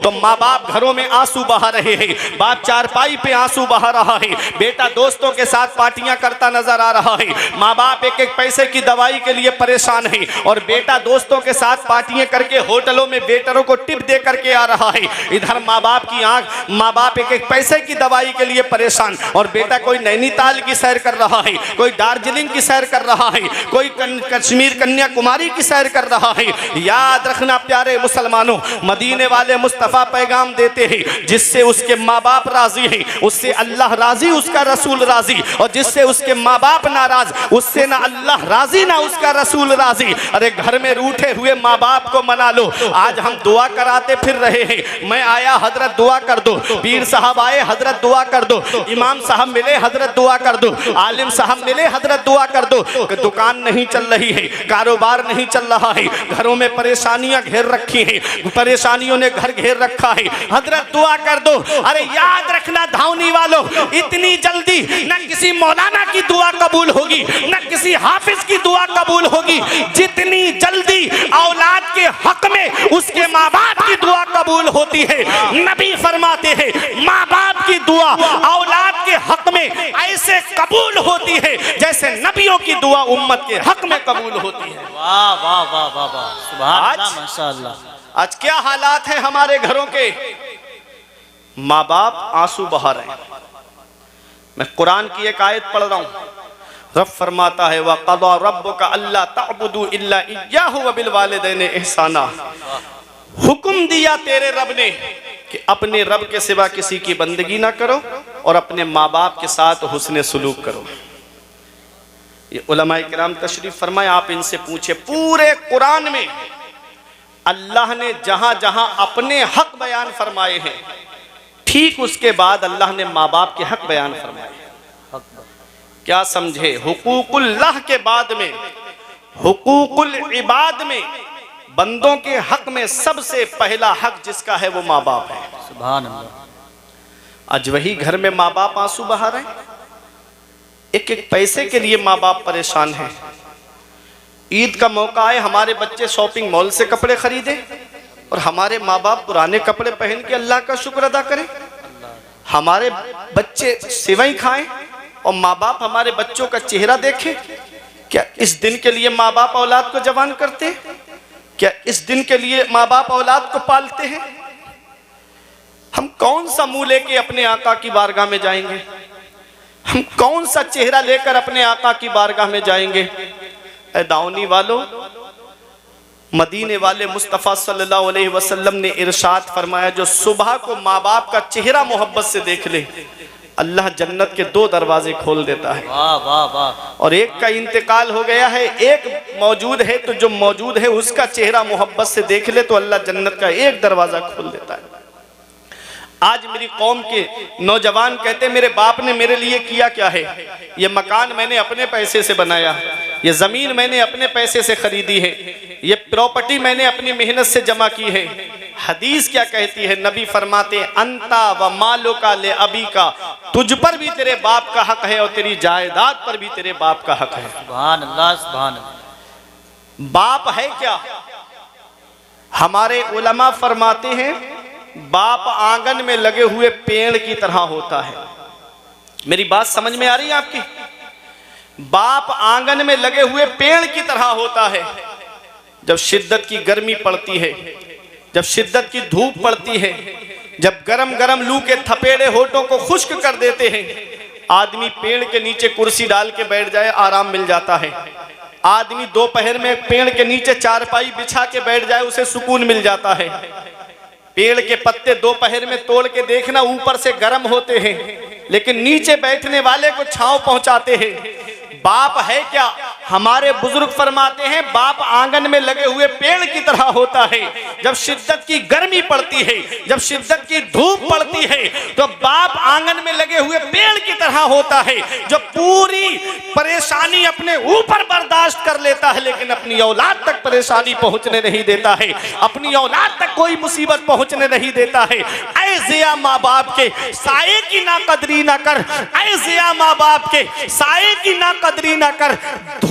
तो माँ बाप घरों में आंसू बहा रहे हैं, बाप चारपाई पे आंसू बहा रहा है, बेटा दोस्तों के साथ पार्टियां करता नजर आ रहा है, माँ बाप एक एक पैसे की दवाई के लिए परेशान है और बेटा दोस्तों के साथ पार्टियां करके होटलों में वेटरों को टिप दे करके आ रहा है। इधर माँ बाप की आंख, माँ बाप एक एक पैसे की दवाई के लिए परेशान और बेटा कोई नैनीताल की सैर कर रहा है, कोई दार्जिलिंग की सैर कर रहा है, कोई कश्मीर कन्याकुमारी की सैर कर रहा है। याद रखना प्यारे मुसलमानों, मदीने वाले मुस्तफ़ा पैगाम देते हैं, जिससे उसके माँ बाप राजी हैं उससे अल्लाह राजी, उसका रसूल राजी, और जिससे उसके माँ बाप नाराज उससे ना अल्लाह राजी ना उसका रसूल राजी। अरे घर में रूठे हुए माँ बाप को मना लो। आज हम दुआ कराते फिर रहे हैं, मैं आया हजरत दुआ कर दो, पीर साहब आए हजरत दुआ कर दो, इमाम साहब मिले हजरत दुआ कर दो, आलिम साहब मिले हजरत दुआ कर दो। दुकान नहीं चल रही है, कारोबार नहीं चल रहा है, घरों में परेशानियां घेर रखी हैं, परेशानियों ने घर घेर रखा है, हजरत दुआ कर दो। अरे याद रखना धावनी वालों, इतनी जल्दी न किसी मौलाना की दुआ कबूल होगी न किसी हाफिज की दुआ कबूल होगी, जितनी जल्दी औलाद के हक में उसके माँ बाप की दुआ कबूल होती है। नबी फरमाते हैं माँ बाप की दुआ औलाद के हक में ऐसे कबूल होती है जैसे नबियों की दुआ उम्मत के हक में कबूल होती है। वाह वाह वाह वाह वाह, सुभान अल्लाह, माशाअल्लाह। आज क्या हालात हैं हमारे घरों के, माँ बाप आंसू बहा रहे हैं। मैं कुरान की एक आयत पढ़ रहा हूँ, रब फरमाता है वक़ज़ा रब्बुका अल्ला तअबुदू इल्ला इय्याहु व बिल वालिदैनि इहसाना। हुक्म दिया तेरे रब ने कि अपने रब के सिवा किसी की बंदगी ना करो और अपने माँ बाप के साथ हुस्न सलूक करो। ये उलमाए किराम तशरीफ फरमाए, आप इनसे पूछे, पूरे कुरान में अल्लाह ने जहां जहां अपने हक बयान फरमाए हैं, ठीक उसके बाद अल्लाह ने माँ बाप के हक बयान फरमाए। क्या समझे, हुकूकुल्लाह के बाद में हुकूकुल इबाद में बंदों के हक में सबसे पहला हक जिसका है वो माँ बाप है। सुभान अल्लाह। आज वही घर में माँ बाप आंसू बहा रहे हैं, एक एक पैसे के लिए माँ बाप परेशान हैं। ईद का मौका है, हमारे बच्चे शॉपिंग मॉल से कपड़े खरीदे और हमारे माँ बाप पुराने कपड़े पहन के अल्लाह का शुक्र अदा करें। हमारे बच्चे सेवई खाएं और माँ बाप हमारे बच्चों का चेहरा देखें। क्या इस दिन के लिए माँ बाप औलाद को जवान करते हैं? क्या इस दिन के लिए माँ बाप औलाद को पालते हैं? हम कौन सा मुंह लेके अपने आका की बारगाह में जाएंगे? हम कौन सा चेहरा लेकर अपने आका की बारगाह में जाएंगे? ऐ दाऊनी वालों, मदीने वाले मुस्तफ़ा सल्लल्लाहु अलैहि वसल्लम ने इरशाद फरमाया, जो सुबह को माँ बाप का चेहरा मोहब्बत से देख ले, अल्लाह जन्नत के 2 दरवाजे खोल देता है। वाह वाह वाह। और एक का इंतकाल हो गया है, एक मौजूद है, तो जो मौजूद है उसका चेहरा मोहब्बत से देख ले तो अल्लाह जन्नत का 1 दरवाजा खोल देता है। आज मेरी कौम के नौजवान कहते मेरे बाप ने मेरे लिए किया क्या है? ये मकान मैंने अपने पैसे से बनाया, ये जमीन मैंने अपने पैसे से खरीदी है, ये प्रॉपर्टी मैंने अपनी मेहनत से जमा की है। हदीस क्या कहती है? नबी फरमाते अंता व मालो का ले अबी का, तुझ पर भी तेरे बाप का हक है और तेरी जायदाद पर भी तेरे बाप का हक है। सुभान अल्लाह, सुभान अल्लाह। बाप है क्या? हमारे उलमा फरमाते हैं बाप आंगन में लगे हुए पेड़ की तरह होता है। मेरी बात समझ में आ रही है आपकी? बाप आंगन में लगे हुए पेड़ की तरह होता है। जब शिद्दत की गर्मी पड़ती है, जब शिद्दत की धूप पड़ती है, जब गरम गरम लू के थपेड़े होठों को खुश्क कर देते हैं, आदमी पेड़ के नीचे कुर्सी डाल के बैठ जाए, आराम मिल जाता है। आदमी दोपहर में पेड़ के नीचे चारपाई बिछा के बैठ जाए, उसे सुकून मिल जाता है। पेड़ के पत्ते दोपहर में तोड़ के देखना, ऊपर से गर्म होते हैं लेकिन नीचे बैठने वाले को छांव पहुंचाते हैं। बाप है क्या? हमारे बुजुर्ग फरमाते हैं बाप आंगन में लगे हुए पेड़ की तरह होता है। जब शिद्दत की गर्मी पड़ती है, जब शिद्दत की धूप पड़ती है, तो बाप आंगन में लगे हुए पेड़ की तरह होता है, जो पूरी परेशानी अपने ऊपर बर्दाश्त कर लेता है लेकिन अपनी औलाद तक परेशानी पहुंचने नहीं देता है, अपनी औलाद तक कोई मुसीबत पहुंचने नहीं देता है। ऐ जिया माँ बाप के साये की ना कदरी ना कर, ऐ जिया माँ बाप के साये की ना कदरी ना कर,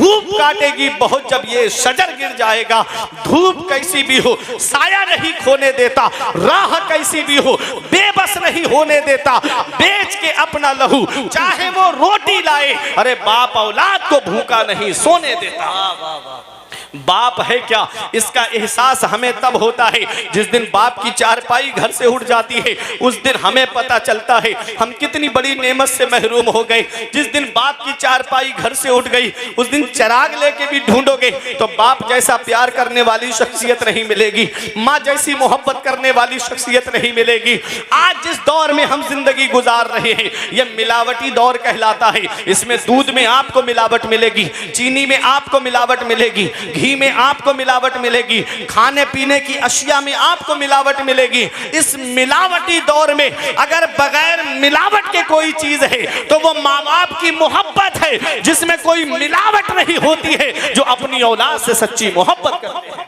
धूप काटेगी बहुत जब ये शजर गिर जाएगा। धूप कैसी भी हो साया नहीं खोने देता, राह कैसी भी हो बेबस नहीं होने देता, बेच के अपना लहू चाहे वो रोटी लाए, अरे बाप औलाद को भूखा नहीं सोने देता। बाप है क्या, इसका एहसास हमें तब होता है जिस दिन बाप की चारपाई घर से उठ जाती है। उस दिन हमें पता चलता है हम कितनी बड़ी नेमत से महरूम हो गए। जिस दिन बाप की चारपाई घर से उठ गई उस दिन चिराग लेके भी ढूंढोगे तो बाप जैसा प्यार करने वाली शख्सियत नहीं मिलेगी, माँ जैसी मोहब्बत करने वाली शख्सियत नहीं मिलेगी। आज जिस दौर में हम जिंदगी गुजार रहे हैं यह मिलावटी दौर कहलाता है। इसमें दूध में आपको मिलावट मिलेगी, चीनी में आपको मिलावट मिलेगी, घी में आपको मिलावट मिलेगी, खाने पीने की अशिया में आपको मिलावट मिलेगी। इस मिलावटी दौर में अगर बगैर मिलावट के कोई चीज है तो वो माँ बाप की मोहब्बत है जिसमें कोई मिलावट नहीं होती है, जो अपनी औलाद से सच्ची मोहब्बत करते हैं।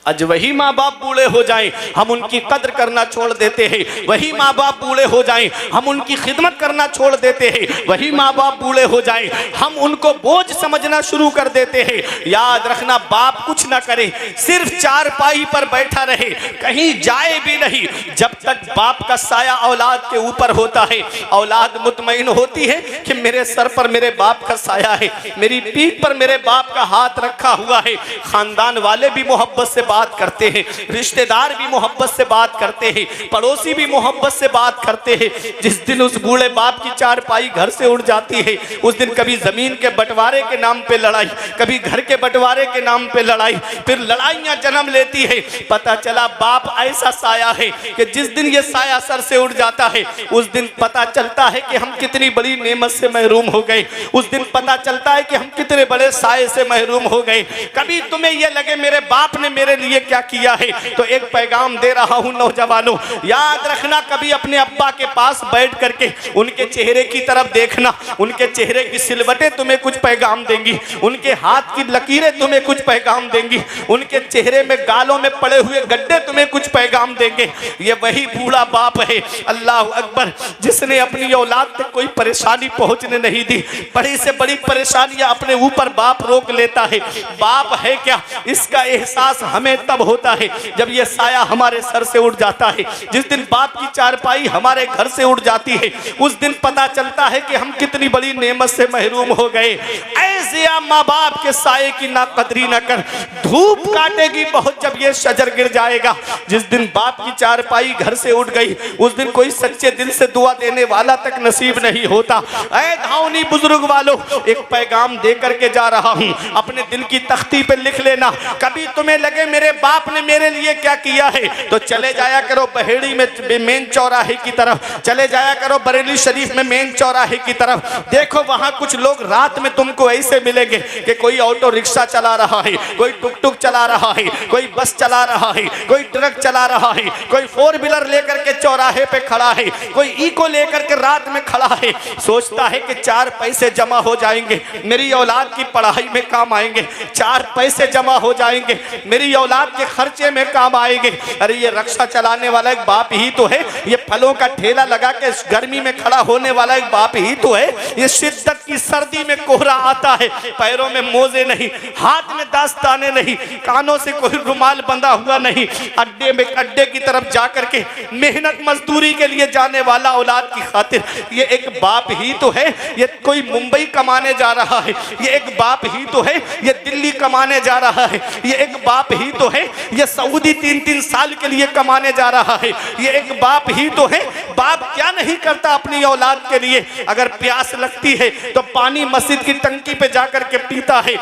आज वही माँ बाप बूढ़े हो जाएं हम उनकी कद्र करना छोड़ देते हैं, वही माँ बाप बूढ़े हो जाएं हम उनकी खिदमत करना छोड़ देते हैं, वही माँ बाप बूढ़े हो जाएं हम उनको बोझ समझना शुरू कर देते हैं। याद रखना बाप कुछ ना करे, सिर्फ चारपाई पर बैठा रहे, कहीं जाए भी नहीं, जब तक बाप का साया औलाद के ऊपर होता है औलाद मुतमईन होती है कि मेरे सर पर मेरे बाप का साया है, मेरी पीठ पर मेरे बाप का हाथ रखा हुआ है। खानदान वाले भी मोहब्बत से बात करते हैं, रिश्तेदार भी मोहब्बत से बात करते हैं, पड़ोसी भी मोहब्बत से बात करते हैं। जिस दिन उस बूढ़े बाप की चारपाई घर से उड़ जाती है उस दिन कभी जमीन के बंटवारे के नाम पे लड़ाई, कभी घर के बंटवारे के नाम पे लड़ाई, फिर लड़ाइयां जन्म लेती है। पता चला बाप ऐसा साया है कि जिस दिन ये साया सर से उड़ जाता है उस दिन पता चलता है कि हम कितनी बड़ी नेमत से महरूम हो गए, उस दिन पता चलता है कि हम कितने बड़े साये से महरूम हो गए। कभी तुम्हें यह लगे मेरे बाप ने मेरे लिए क्या किया है, तो एक पैगाम दे रहा हूं नौजवानों, याद रखना कभी अपने अब्बा के पास बैठ करके उनके चेहरे की तरफ देखना, उनके चेहरे की सिलवटें तुम्हें कुछ पैगाम देंगी, उनके हाथ की लकीरें तुम्हें कुछ पैगाम देंगी, उनके चेहरे में गालों में पड़े हुए गड्ढे तुम्हें कुछ पैगाम देंगे। ये वही बूढ़ा बाप है, अल्लाह अकबर, जिसने अपनी औलाद तक कोई परेशानी पहुंचने नहीं दी। बड़ी से बड़ी परेशानियां अपने ऊपर बाप रोक लेता है। बाप है क्या, इसका एहसास हमें तब होता है जब ये साया हमारे सर से उड़ जाता है। जिस दिन बाप की चारपाई हमारे घर से उड़ जाती है उस दिन पता चलता है कि हम कितनी बड़ी नेमत से महरूम हो गए। ऐसे माँ बाप के साये की ना कदरी न कर, धूप काटेगी बहुत जब ये शजर गिर जाएगा। जिस दिन बाप की चारपाई घर से उड़ गई उस दिन कोई सच्चे दिल से दुआ देने वाला तक नसीब नहीं होता। ऐ धावनी बुजुर्ग वालों, एक पैगाम दे करके जा रहा हूँ, अपने दिल की तख्ती पे लिख लेना। कभी तुम्हें लगे मेरे बाप ने मेरे लिए क्या किया है तो चले जाया करो बहेड़ी में मेन चौराहे की तरफ, चले जाया करो बरेली शरीफ में मेन चौराहे की तरफ। देखो वहां कुछ लोग रात में तुमको ऐसे मिलेंगे कि कोई ऑटो रिक्शा चला रहा है, कोई टुक टुक चला रहा है, कोई बस चला रहा है, कोई ट्रक चला रहा है, कोई फोर व्हीलर लेकर के चौराहे पे खड़ा है, कोई इको लेकर के रात में खड़ा है। सोचता है कि 4 पैसे जमा हो जाएंगे मेरी औलाद की पढ़ाई में काम आएंगे, 4 पैसे जमा हो जाएंगे मेरी औलाद के खर्चे में काम आएंगे। अरे ये रक्षा चलाने वाला एक बाप ही तो है, ये फलों का ठेला लगा के गर्मी में खड़ा होने वाला एक बाप ही तो है। ये शिद्दत की सर्दी में कोहरा आता है, पैरों में मोजे नहीं, हाथ में दास्ताने नहीं, कानों से कोई रुमाल बंधा हुआ नहीं, अड्डे की तरफ जाकर के मेहनत मजदूरी के लिए जाने वाला औलाद की खातिर ये एक बाप ही तो है। ये कोई मुंबई कमाने जा रहा है, ये एक बाप ही तो है। ये दिल्ली कमाने जा रहा है, ये एक बाप ही तो है। ये सऊदी 3-3 साल के लिए कमाने जा रहा है, ये एक बाप ही तो है। बाप क्या नहीं करता अपनी औलाद के लिए। अगर प्यास लगती है तो पानी मस्जिद की टंकी पे जाकर के पीता है।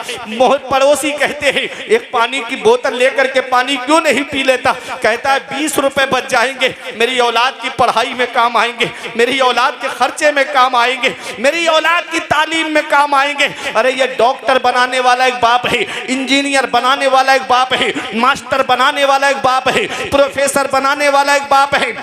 पड़ोसी कहते हैं एक पानी की बोतल लेकर के पानी क्यों नहीं पी लेता, कहता है 20 रुपए बच जाएंगे, मेरी औलाद की पढ़ाई में काम आएंगे, मेरी औलाद के खर्चे में काम आएंगे, मेरी औलाद की तालीम में काम आएंगे। अरे ये डॉक्टर बनाने वाला एक बाप है, इंजीनियर बनाने वाला एक बाप है, मास्टर बनाने वाला एक बाप है, प्रोफेसर बनाने वाला एक बाप है।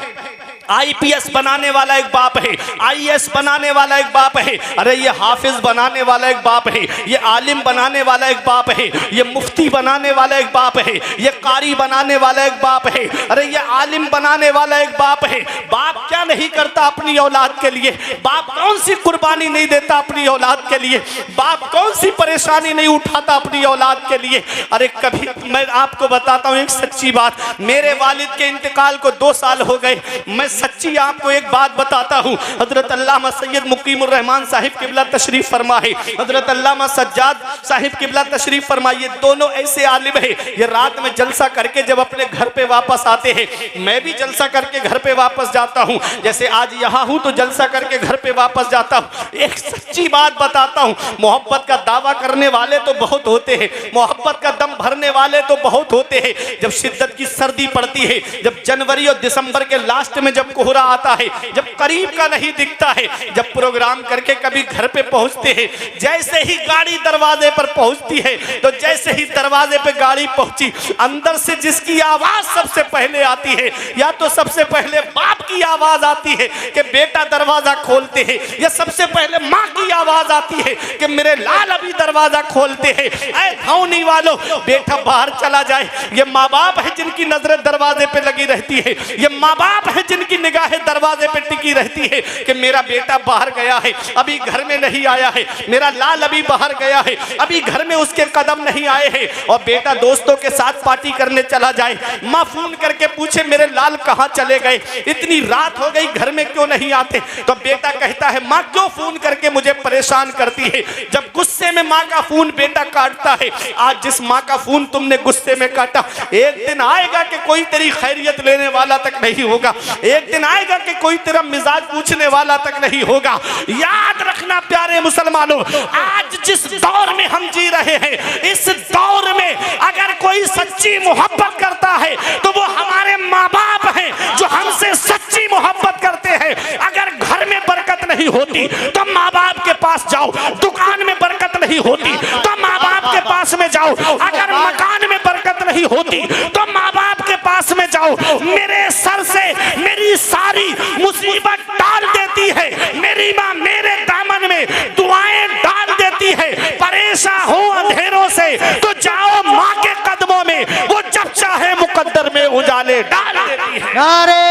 आईपीएस बनाने वाला एक बाप है, आईएएस बनाने वाला एक बाप है, अरे ये हाफिज बनाने वाला एक बाप है, ये आलिम बनाने वाला एक बाप है, ये मुफ्ती बनाने वाला एक बाप है, ये कारी बनाने वाला एक बाप है, अरे ये आलिम बनाने वाला एक बाप है। बाप क्या नहीं करता अपनी औलाद के लिए? बाप कौन सी कुर्बानी नहीं देता अपनी औलाद के लिए? बाप कौन सी परेशानी नहीं उठाता अपनी औलाद के लिए? अरे कभी मैं आपको बताता हूँ एक सच्ची बात, मेरे वालिद के इंतकाल को 2 साल हो गए। मैं सच्ची आपको एक बात बताता हूँ, हजरत अल्लामा सैयद मुकीमुर रहमान साहिब किबला तशरीफ फरमा है, हजरत अल्लामा सज्जाद साहिब किबला तशरीफ फरमा, ये दोनों ऐसे आलिम है, ये रात में जलसा करके जब अपने घर पे वापस आते हैं, मैं भी जलसा करके घर पे वापस जाता हूँ, जैसे आज यहाँ हूँ तो जलसा करके घर पे वापस जाता हूँ। एक सच्ची बात बताता हूँ, मोहब्बत का दावा करने वाले तो बहुत होते हैं, मोहब्बत का दम भरने वाले तो बहुत होते हैं। जब शिद्दत की सर्दी पड़ती है, जब जनवरी और दिसंबर के लास्ट में जब कोहरा आता है, जब करीब का नहीं दिखता है, जब प्रोग्राम करके कभी घर पे पहुंचते हैं, जैसे ही गाड़ी दरवाजे पर पहुंचती है तो जैसे ही दरवाजे पे गाड़ी पहुंची, अंदर से जिसकी आवाज सबसे पहले आती है, या तो सबसे पहले बाप की आवाज आती है कि बेटा दरवाजा खोलते हैं, या सबसे पहले माँ की आवाज आती है कि मेरे लाल अभी दरवाजा खोलते हैं। ऐ धौनी वालों, बेटा बाहर चला जाए। ये माँ बाप है जिनकी नजरें दरवाजे पे लगी रहती है, ये माँ बाप है जिनकी निगाहें दरवाजे पे टिकी रहती है कि मेरा बेटा बाहर गया है, अभी घर में नहीं आया है, मेरा लाल अभी बाहर गया है, अभी घर में उसके कदम नहीं आए हैं। और बेटा दोस्तों के साथ पार्टी करने चला जाए, माँ फोन करके पूछे मेरे लाल कहाँ चले गए, इतनी रात हो गई घर में क्यों नहीं आते? तो बेटा कहता है माँ क्यों फोन करके मुझे परेशान करती है? जब गुस्से में माँ का फोन बेटा काटता है, आज जिस माँ का फोन तुमने गुस्से में काटा, एक दिन आएगा कि कोई तेरी खैरियत लेने वाला तक नहीं होगा, एक दिन आएगा कि कोई तेरा मिजाज पूछने वाला तक नहीं होगा। याद रखना प्यारे मुसलमानों, आज जिस दौर में हम जी रहे हैं, इस दौर में अगर कोई सच्ची मोहब्बत करता है तो वो हमारे माँ बाप हैं जो हमसे सच्ची मोहब्बत करते हैं। अगर घर में बरकत नहीं होती तो माँ बाप के पास जाओ, दुकान में बरकत नहीं होती तो माँ बाप के पास में जाओ, अगर मकान में बरकत नहीं होती तो माँ बाप के पास में जाओ। मेरे सर से मेरी सारी मुसीबत डाल देती है मेरी माँ, मेरे दामन में दुआएं डाल देती है। परेशान हो अंधेरों से तो जाओ माँ के कदमों में, वो जब चाहे मुकद्दर में उजाले डाल देती है। नारे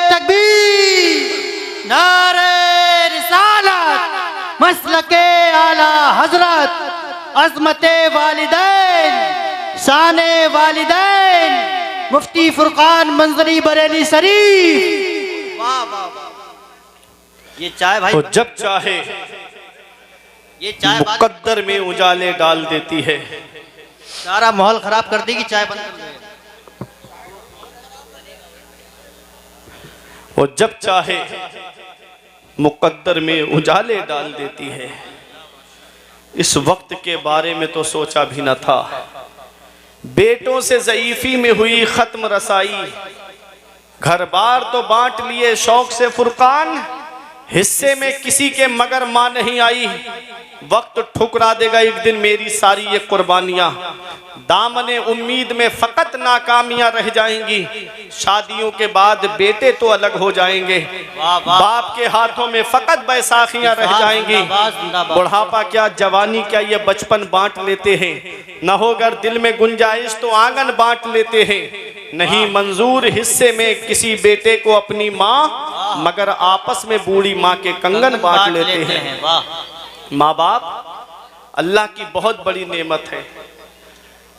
तकबीर, नारे रिसालत, मसलके आला हजरत, अज़मते वालिदैन, शाने वालिदैन, मुफ्ती फुरकान मंजरी बरेली शरीफ। वाह वाह वाह। ये चाय भाई, तो जब चाहे ये चाय मुकद्दर में उजाले डाल देती है। सारा माहौल खराब कर देगी, चाय बंद कर दे। वो जब चाहे मुकद्दर में उजाले डाल देती है। इस वक्त के बारे में तो सोचा भी न था, बेटों से ज़ईफ़ी में हुई खत्म रसाई, घर बार तो बांट लिए शौक से फुरकान, हिस्से में किसी के मगर माँ नहीं आई। वक्त ठुकरा देगा एक दिन मेरी सारी ये कुर्बानियाँ, दामने उम्मीद में फकत नाकामियां रह जाएंगी। शादियों के बाद बेटे तो अलग हो जाएंगे, बाप के हाथों में फकत बैसाखियां रह जाएंगी। बुढ़ापा क्या जवानी क्या ये बचपन बांट लेते हैं, न होगर दिल में गुंजाइश तो आंगन बांट लेते हैं। नहीं मंजूर हिस्से में किसी बेटे को अपनी माँ, मगर आपस में बूढ़ी माँ के कंगन बांट लेते हैं। माँ बाप अल्लाह की बहुत बड़ी नेमत है।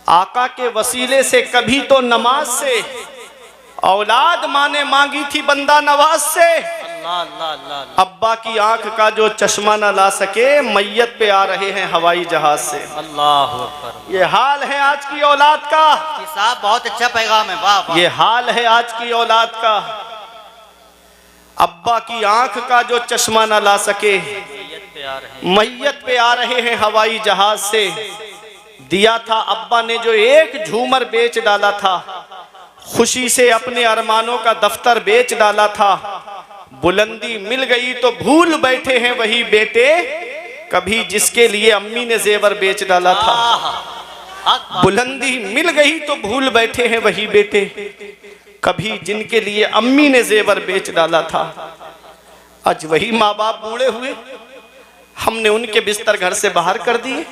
आका के वसीले से कभी तो नमाज से औलाद माँ ने मांगी थी बंदा नवाज से। अब्बा की आंख का जो चश्मा न ला सके, मैयत पे आ रहे हैं हवाई जहाज से। अल्लाह अकबर। ये हाल है आज की औलाद का। साहब बहुत अच्छा पैगाम है। वाह वाह। ये हाल है आज की औलाद का। अब्बा की आंख का जो चश्मा न ला सके, मैयत पे आ रहे हैं हवाई जहाज से। दिया था अब्बा ने जो एक झूमर बेच डाला था, खुशी से अपने अरमानों का दफ्तर बेच डाला था। बुलंदी मिल गई तो भूल बैठे हैं वही बेटे, कभी जिसके लिए अम्मी ने जेवर बेच डाला था। बुलंदी मिल गई तो भूल बैठे हैं वही बेटे, कभी जिनके लिए अम्मी ने जेवर बेच डाला था, आज वही माँ बाप बूढ़े हुए, हमने उनके बिस्तर घर से बाहर कर दिए।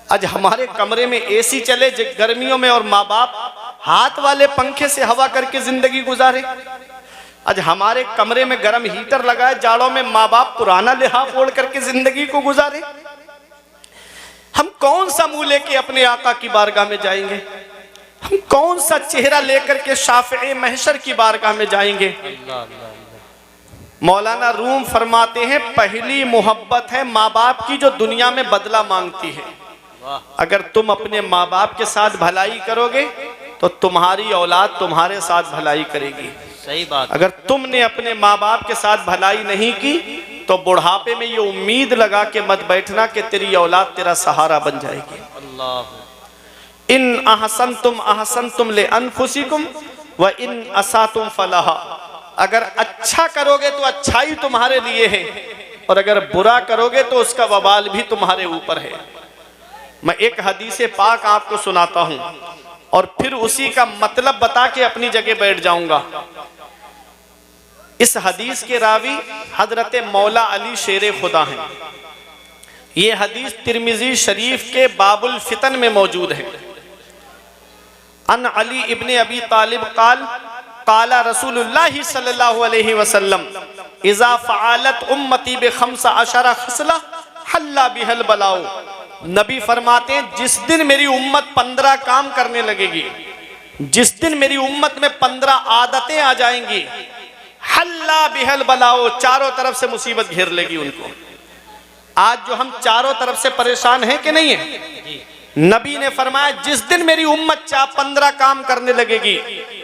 आज हमारे कमरे में एसी चले गर्मियों में और माँ बाप हाथ वाले पंखे से हवा करके जिंदगी गुजारे। आज हमारे कमरे में गर्म हीटर लगाए, जाड़ों में माँ बाप पुराना लिहाफ ओढ़ करके जिंदगी को गुजारे। हम कौन सा मुंह लेके अपने आका की बारगाह में जाएंगे? हम कौन सा चेहरा लेकर के शाफ़े महशर की बारगाह में जाएंगे? मौलाना रूम फरमाते हैं, पहली मोहब्बत है माँ बाप की जो दुनिया में बदला मांगती है। अगर तुम अपने माँ बाप के साथ भलाई करोगे तो तुम्हारी औलाद तुम्हारे साथ भलाई करेगी। सही बात। अगर तुमने अपने माँ बाप के साथ भलाई नहीं की तो बुढ़ापे में ये उम्मीद लगा के मत बैठना कि तेरी औलाद तेरा सहारा बन जाएगी। अल्लाह। इन अहसनतुम ले अनफुसिकुम व इन असातुम फलाहा। अगर अच्छा करोगे तो अच्छाई तुम्हारे लिए है, और अगर बुरा करोगे तो उसका वबाल भी तुम्हारे ऊपर है। मैं एक हदीस पाक आपको सुनाता हूं और फिर उसी का मतलब बता के अपनी जगह बैठ जाऊंगा। इस हदीस के रावी हजरत मौला अली शेर खुदा हैं। ये हदीस तिरमिजी शरीफ के बाबुल फितन में मौजूद है। अन अली इब्ने अबी तालिब काला रसूलुल्लाह सल्लल्लाहु अलैहि वसल्लम इज़ा फ़अलत उम्मती बिखम्सा अशरा खसला हल्ला बिहल बलाओ। नबी फरमाते हैं, जिस दिन मेरी उम्मत 15 काम करने लगेगी, जिस दिन मेरी उम्मत में 15 आदतें आ जाएंगी, हल्ला बिहल बलाओ, चारों तरफ से मुसीबत घेर लेगी उनको। आज जो हम चारों तरफ से परेशान हैं कि नहीं है, नबी ने फरमाया जिस दिन मेरी उम्मत 15 काम करने लगेगी,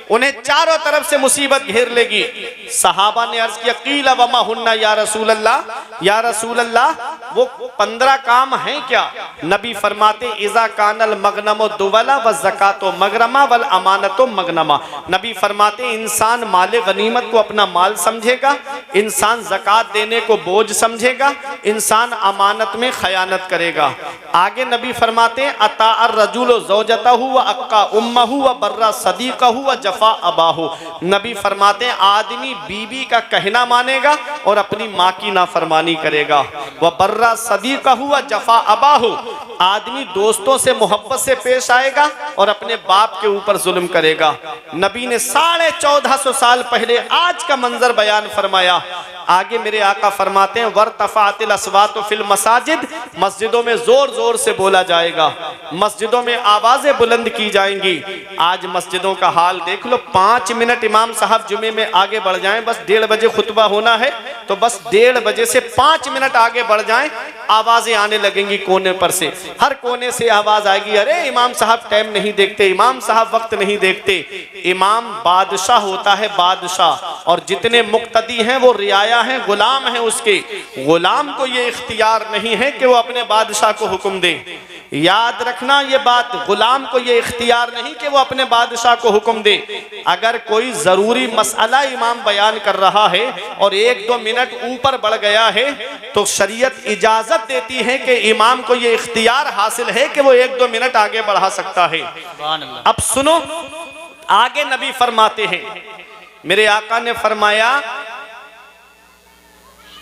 उन्हें चारों तरफ से मुसीबत घेर लेगी। सहाबा ने अर्ज किया, कील वमा हुन्ना या रसूल अल्लाह, या रसूल अल्लाह वो 15 काम हैं क्या? नबी फरमाते, इज़ा कानल मगनमो दुवला व ज़कातो मगरमा वल अमानतो मगनमा। नबी फरमाते, इंसान माले गनीमत को अपना माल समझेगा, इंसान ज़कात देने को बोझ समझेगा, इंसान अमानत में खयानत करेगा। आगे नबी फरमाते, अता अर रजुल ज़ौजतहु व अक्का उम्महु व बर्रा सदीक़हु व जफा अबाहु। नबी फरमाते, आदमी बीबी का कहना मानेगा और अपनी माँ की नाफरमानी करेगा। वह बर्रा सदीक़हु व जफा अबाहु, आदमी दोस्तों से मोहब्बत से पेश आएगा और अपने बाप के ऊपर जुल्म करेगा। नबी ने 1450 साल पहले आज का मंजर बयान फरमाया। आगे मेरे आका फरमाते हैं, वर्तफ़ातिल अस्वातु फिल मसाजिद, मस्जिदों में जोर जोर से बोला जाएगा, मस्जिदों में आवाजें बुलंद की जाएंगी। आज मस्जिदों का हाल देख लो, 5 मिनट इमाम साहब जुमे में आगे बढ़ जाएं, बस 1:30 बजे खुतबा होना है तो बस 1:30 बजे से 5 मिनट आगे बढ़ जाएं, आवाजें आने लगेंगी कोने पर से, हर कोने से आवाज आएगी, अरे इमाम साहब टाइम नहीं देखते, इमाम साहब वक्त नहीं देखते। इमाम बादशाह होता है, बादशाह, और जितने मुक्तदी हैं वो रियाया हैं, गुलाम हैं उसके। गुलाम को ये इख्तियार नहीं है कि वो अपने बादशाह को हुक्म दे। याद रखना ये बात, गुलाम को ये इख्तियार नहीं कि वो अपने बादशाह को हुक्म दे। अगर कोई जरूरी मसला इमाम बयान कर रहा है और 1-2 मिनट ऊपर बढ़ गया है तो शरीयत इजाजत देती है कि इमाम को ये इख्तियार हासिल है कि वो 1-2 मिनट आगे बढ़ा सकता है। अब सुनो, आगे नबी फरमाते हैं, मेरे आका ने फरमाया,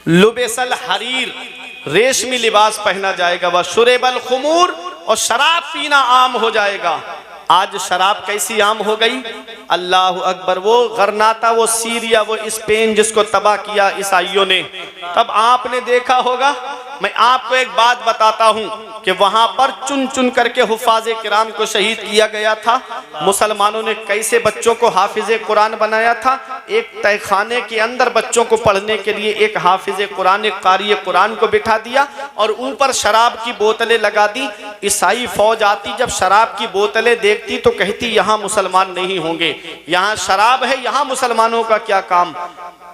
लुबेसल हरीर, रेशमी लिबास पहना जाएगा, वह शुरेबल खुमूर, और शराब पीना आम हो जाएगा। आज शराब कैसी आम हो गई, अल्लाह अकबर। वो गरनाता, वो सीरिया, वो स्पेन जिसको तबाह किया ईसाइयों ने, तब आपने देखा होगा। मैं आपको एक बात बताता हूं कि वहां पर चुन चुन करके हुफ़ाज़े किराम को शहीद किया गया था। मुसलमानों ने कैसे बच्चों को हाफिज़े कुरान बनाया था, एक तहखाने के अंदर बच्चों को पढ़ने के लिए एक हाफिज़े कुरान, एक कारी कुरान को बिठा दिया और ऊपर शराब की बोतलें लगा दी। ईसाई फौज आती, जब शराब की बोतलें देखती तो कहती यहाँ मुसलमान नहीं होंगे, यहाँ शराब है, यहाँ मुसलमानों का क्या काम।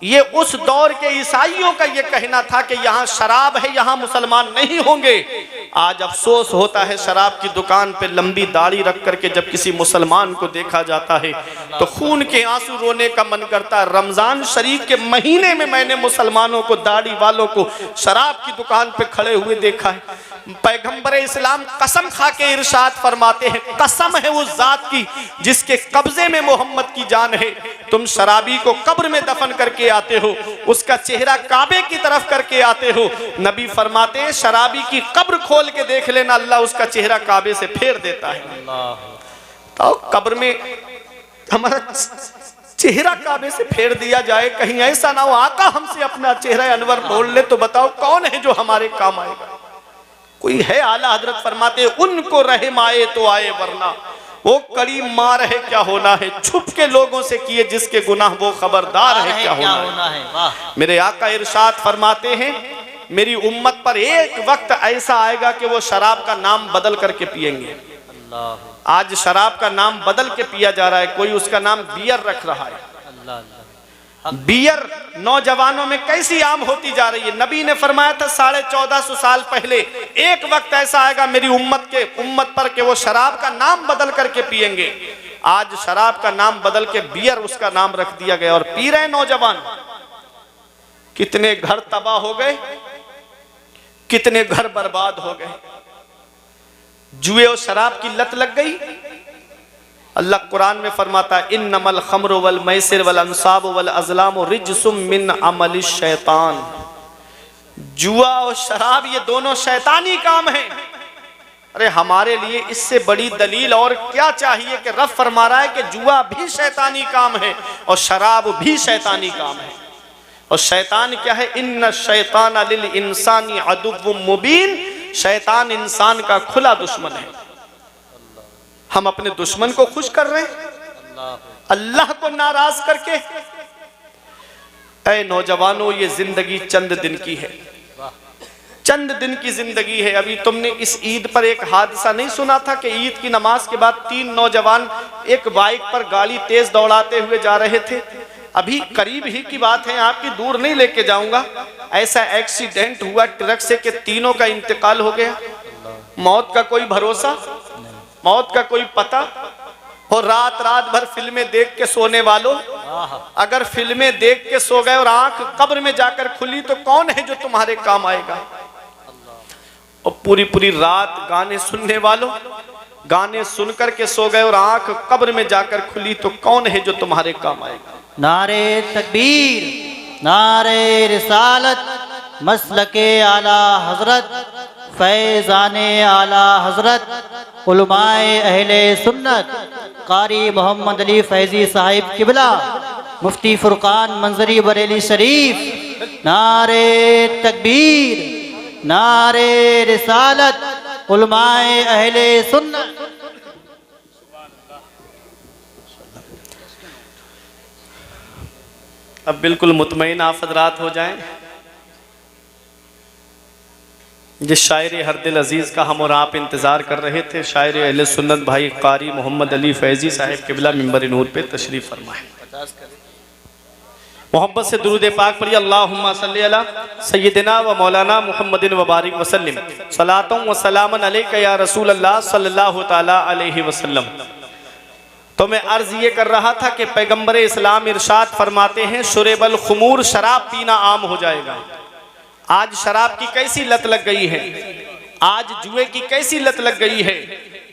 ये उस दौर के ईसाइयों का ये कहना था कि यहाँ शराब है, यहाँ मुसलमान नहीं होंगे। आज अफसोस होता है शराब की दुकान पे लंबी दाढ़ी रख करके जब किसी मुसलमान को देखा जाता है तो खून के आंसू रोने का मन करता है। रमजान शरीफ के महीने में मैंने मुसलमानों को, दाढ़ी वालों को शराब की दुकान पे खड़े हुए देखा है। पैगंबर इस्लाम कसम खा के इरशाद फरमाते हैं, कसम है उस जात की जिसके कब्जे में मोहम्मद की जान है, तुम शराबी को कब्र में दफन करके आते हो, उसका चेहरा काबे की तरफ करके आते हो। नबी फरमाते हैं शराबी की कब्र खोल के देख लेना, अल्लाह उसका चेहरा काबे से फेर देता है। तो कब्र में हमारा चेहरा काबे से फेर दिया जाए, कहीं ऐसा ना हो आका हमसे अपना चेहरा अनवर बोल ले, तो बताओ कौन है जो हमारे काम आएगा? कोई है? आला हजरत फरमाते उनको रहम आए तो आए, वरना वो कड़ी मार है क्या होना है। छुप के लोगों से किए जिसके गुनाह वो खबरदार है क्या होना है। मेरे आका इरशाद फरमाते हैं मेरी उम्मत पर एक वक्त ऐसा आएगा कि वो शराब का नाम बदल करके पिएंगे। आज शराब का नाम बदल के पिया जा रहा है, कोई उसका नाम बियर रख रहा है। बियर नौजवानों में कैसी आम होती जा रही है। नबी ने फरमाया था 1450 साल पहले एक वक्त ऐसा आएगा मेरी उम्मत पर कि वो शराब का नाम बदल करके पिएंगे। आज शराब का नाम बदल के बियर उसका नाम रख दिया गया और पी रहे नौजवान। कितने घर तबाह हो गए, कितने घर बर्बाद हो गए। जुए और शराब की लत लग गई। अल्लाह कुरान में फरमाता है इन्नमल खम्रु वल मैसिर वल अंसाब वल अज़लाम रिज्सुम मिन अमलिश शैतान। जुआ और शराब ये दोनों शैतानी काम है। अरे हमारे लिए इससे बड़ी दलील और क्या चाहिए कि रब फरमा रहा है कि जुआ भी शैतानी काम है और शराब भी शैतानी काम है। और शैतान क्या है? इन्न शैतान लिल इंसानी अदुव्वुम मुबीन। शैतान इंसान का खुला दुश्मन है। हम अपने दुश्मन को खुश कर रहे हैं अल्लाह को नाराज करके। ऐ नौजवानों, ये जिंदगी चंद दिन की है, चंद दिन की जिंदगी है। अभी तुमने इस ईद पर एक हादसा नहीं सुना था कि ईद की नमाज के बाद 3 नौजवान एक बाइक पर गाड़ी तेज दौड़ाते हुए जा रहे थे। अभी करीब ही की बात है, आपकी दूर नहीं लेके जाऊंगा। ऐसा एक्सीडेंट हुआ ट्रक से कि तीनों का इंतकाल हो गया। मौत का कोई भरोसा, मौत का कोई पता। और रात भर फिल्में देख के सोने वालों, अगर फिल्में देख के सो गए और आंख कब्र में जाकर खुली तो कौन है जो तुम्हारे काम आएगा? और पूरी रात गाने सुनने वालों, गाने सुनकर के सो गए और आंख कब्र में जाकर खुली तो कौन है जो तुम्हारे काम आएगा? नारे तकबीर, नारे रिसालत, मसलके आला हजरत, फैज़ाने आला हजरत, उलमाए अहले सुन्नत, कारी मोहम्मद अली फैजी साहिब किबला, मुफ्ती फुरकान मंजरी बरेली शरीफ। नारे तकबीर, नारे रिसालत, उलमाए अहले सुन्नत। अब बिल्कुल मुतमईन आप हज़रात हो जाएं। जिस शायर हर दिल अजीज़ का हम और आप इंतज़ार कर रहे थे, शायर अहले सुन्नत भाई कारी मोहम्मद अली फैजी साहिब किबला मिंबर नूर पे तशरीफ़ फरमाए। मोहब्बत से दुरूद पाक पढ़िए। अल्लाहुम्मा सल्ली अला सय्यिदिना व मौलाना मुहम्मदिन व बारिक वसल्लिम सलातुम व सलामन अलैका या रसूल अल्लाह सल्लल्लाहु तआला अलैहि वसल्लम। तो मैं अर्ज़ ये कर रहा था कि पैगम्बर इस्लाम इरशाद फरमाते हैं शुरेबल खुमूर, शराब पीना आम हो जाएगा। आज शराब की कैसी लत लग गई है, आज जुए की कैसी लत लग गई है।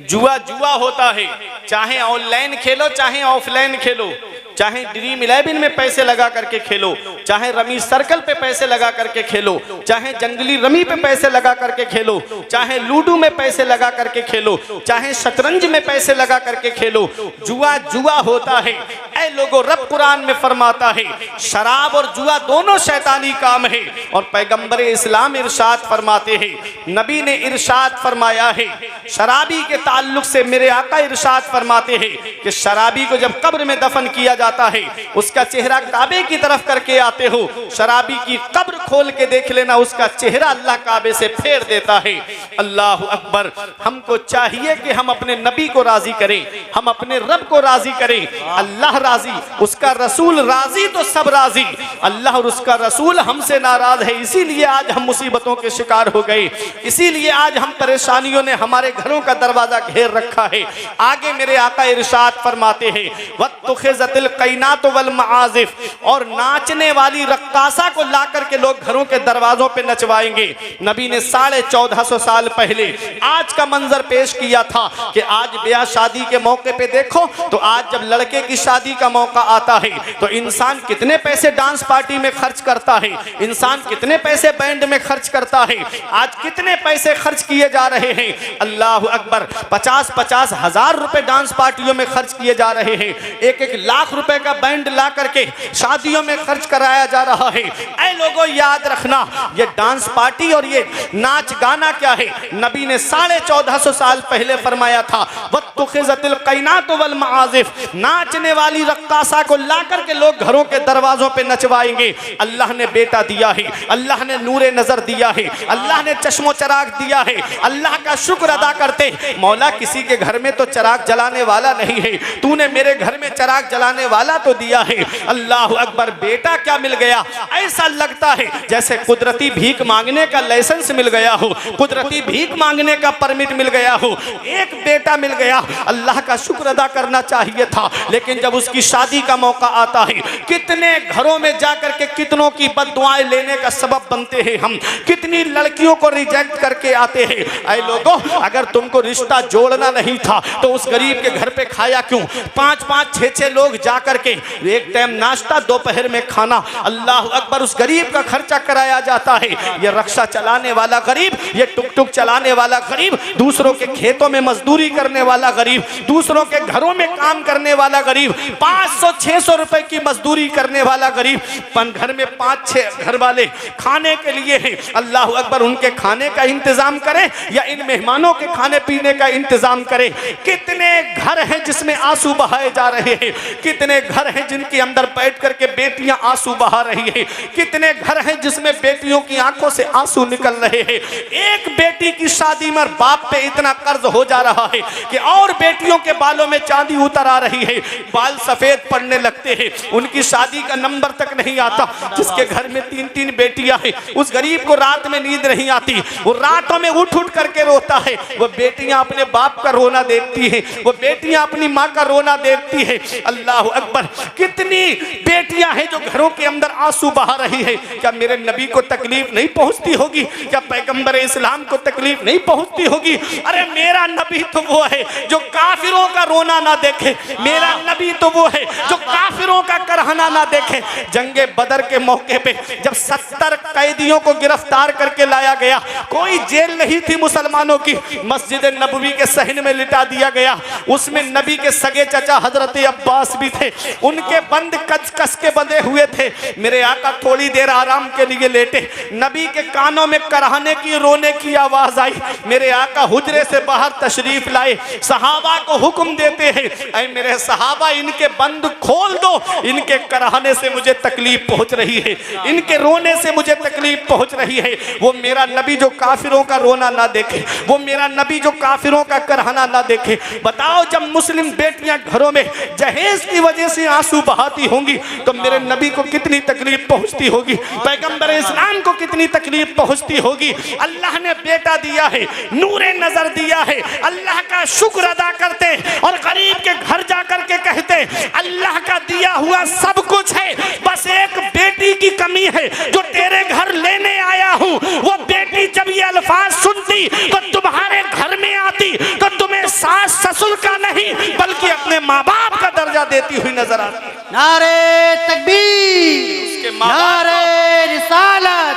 जुआ होता है, चाहे ऑनलाइन खेलो चाहे ऑफलाइन खेलो, चाहे ड्रीम 11 में पैसे लगा करके खेलो, चाहे रमी सर्कल पे पैसे लगा करके खेलो, चाहे जंगली रमी पे पैसे लगा करके खेलो, चाहे लूडो में पैसे लगा करके खेलो, चाहे शतरंज में पैसे लगा करके खेलो, जुआ होता है। ऐ लोगों, रब कुरान में फरमाता है शराब और जुआ दोनों शैतानी काम है। और पैगंबर इस्लाम इरशाद फरमाते हैं, नबी ने इरशाद फरमाया है शराबी के ताल्लुक से, मेरे आका इरशाद फरमाते हैं कि शराबी को जब कब्र में दफन किया जाता है, उसका चेहरा काबे की तरफ करके आते हो, शराबी की कब्र खोल के देख लेना, उसका चेहरा अल्लाह काबे से फेर देता है। अल्लाह अकबर। हमको चाहिए कि हम अपने नबी को राजी करें, हम अपने रब को राजी करें। अल्लाह राजी, उसका रसूल राजी तो सब राजी। अल्लाह और उसका रसूल हमसे नाराज है, इसीलिए आज हम मुसीबतों के शिकार हो गए, इसीलिए आज हम परेशानियों ने हमारे घरों का दरवाजा घेर रखा है। आगे मेरे आका इरशाद फरमाते हैं, वत्तुखिज़तिल क़ैनातु वल मआज़िफ़, और नाचने वाली रक्कासा को ला करके लोग घरों के दरवाजों पे नचवाएंगे। नबी ने 1450 साल पहले आज का मंजर पेश किया था कि आज ब्याह शादी के मौके पे देखो तो आज जब लड़के की शादी का मौका आता है तो इंसान कितने पैसे डांस पार्टी में खर्च करता है, इंसान कितने पैसे बैंड में खर्च करता है, आज कितने पैसे खर्च किए जा रहे हैं। अल्लाह अकबर। 50-50 हजार रुपए डांस पार्टियों में खर्च किए जा रहे हैं, 1-1 लाख रुपए का बैंड ला करके शादियों में खर्च कराया जा रहा है। ऐ लोगों, याद रखना, ये डांस पार्टी और ये नाच गाना क्या है। नबी ने 1450 साल पहले फरमाया था, वत्तुखिज़तिल क़ैनातु वल मआज़िफ़, नाचने वाली रक्कासा को ला करके लोग घरों के दरवाजों पे नचवाएंगे। अल्लाह ने बेटा दिया है, अल्लाह ने नूरे नजर दिया है, अल्लाह ने चश्मो चराग दिया है, अल्लाह का शुक्र अदा करते। मौला, किसी के घर में तो चराग जलाने वाला नहीं है, तूने मेरे घर में चराग जलाने वाला तो दिया है। अल्लाह अकबर। बेटा क्या मिल गया, ऐसा लगता है जैसे कुदरती भीख मांगने का लाइसेंस मिल गया हो, कुदरती भीख मांगने का परमिट मिल गया हो। एक बेटा मिल गया, अल्लाह का शुक्र अदा करना चाहिए था, लेकिन जब उसकी शादी का मौका आता है, कितने घरों में जाकर के कितनों की बद्दुआएं लेने का सबब बनते हैं हम, कितनी लड़कियों को रिजेक्ट करके आते हैं। ऐ लोगों, अगर तुमको रिश्ता जोड़ना नहीं था तो उस गरीब के घर पे खाया क्यों? 5-5, 6-6 लोग जाकर के एक टाइम नाश्ता, दोपहर में खाना, अल्लाह अकबर, उस गरीब का खर्चा कराया जाता है। ये रक्षा चलाने वाला गरीब, ये टुक टुक चलाने वाला गरीब, दूसरों के खेतों में मजदूरी करने वाला गरीब, दूसरों के घरों में काम करने वाला गरीब, 500-600 रुपए की मजदूरी करने वाला गरीब, घर में 5-6 घर वाले खाने के लिए हैं। अल्लाह अकबर। उनके खाने का इंतजाम करें या इन मेहमानों के खाने पीने का इंतजाम करें। कितने घर हैं जिसमें आंसू बहाए जा रहे हैं, कितने घर हैं जिनके अंदर बैठ करके बेटियां आंसू बहा रही हैं, कितने घर हैं जिसमें बेटियों की आंखों से आंसू निकल रहे हैं। एक बेटी की शादी में बाप पे इतना कर्ज हो जा रहा है कि और बेटियों के बालों में चांदी उतर आ रही है, बाल सफेद पड़ने लगते हैं, उनकी शादी का नंबर तक नहीं आता। जिसके घर में 3-3 बेटियां हैं, उस गरीब को रात में नींद नहीं आती, वो रातों में उठ उठ करके रोता है। वो बेटियां अपने बाप का रोना देखती हैं, वो बेटियां अपनी माँ का रोना देखती है। अल्लाह अकबर। कितनी बेटियां हैं जो घरों के अंदर आंसू बहा रही है। क्या मेरे नबी को तकलीफ नहीं पहुंचती होगी? क्या पैगंबर इस्लाम को तकलीफ नहीं पहुंचती होगी? अरे मेरा नबी तो वो है जो काफिरों का रोना ना देखे, मेरा नबी तो वो है जो काफिरों का करहना ना देखे। जंगे बदर के मौके पे जब 70 कैदियों को गिरफ्तार करके लाया गया, कोई जेल नहीं थी मुसलमानों की, मस्जिद नबवी के सहन में लिटा दिया गया। उसमें नबी के सगे चचा हजरत अब्बास भी थे, उनके बंद कस कस के बंधे हुए थे। मेरे आका थोड़ी देर आराम के लिए लेटे, नबी के कानों में करहाने की, रोने की आवाज आई। मेरे आका हुजरे से बाहर तशरीफ लाए, सहाबा को हुक्म देते हैं, ऐ मेरे सहाबा, इनके बंद खोल दो, इनके करहाने से मुझे तकलीफ पहुंच रही है, इनके रोने से मुझे तकलीफ पहुंच रही है। वो मेरा नबी जो काफिरों का रोना ना देखे, वो मेरा नबी जो काफिरों का करहाना ना देखे। बताओ, जब मुस्लिम बेटियां घरों में जहेज की वजह से आंसू बहाती होंगी तो मेरे नबी को कितनी तकलीफ पहुंचती होगी, पैगंबर इस्लाम को कितनी तकलीफ पहुंचती होगी। अल्लाह ने बेटा दिया है, नूरे नजर दिया है, अल्लाह का शुक्र अदा करते और गरीब के घर जाकर के कहते, अल्लाह का दिया हुआ सब कुछ है, बस एक बेटी की कमी है जो तेरे घर लेने आया हूँ। वो बेटी जब ये अल्फाज सुनती तो तुम्हारे घर में आती तो तुम्हें सास ससुर का नहीं बल्कि अपने माँ बाप का दर्जा देती हुई नजर आती। नारे तकबीर, नारे रिसालत,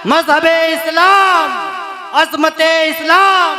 मजहब इस्लाम, अज़मत इस्लाम।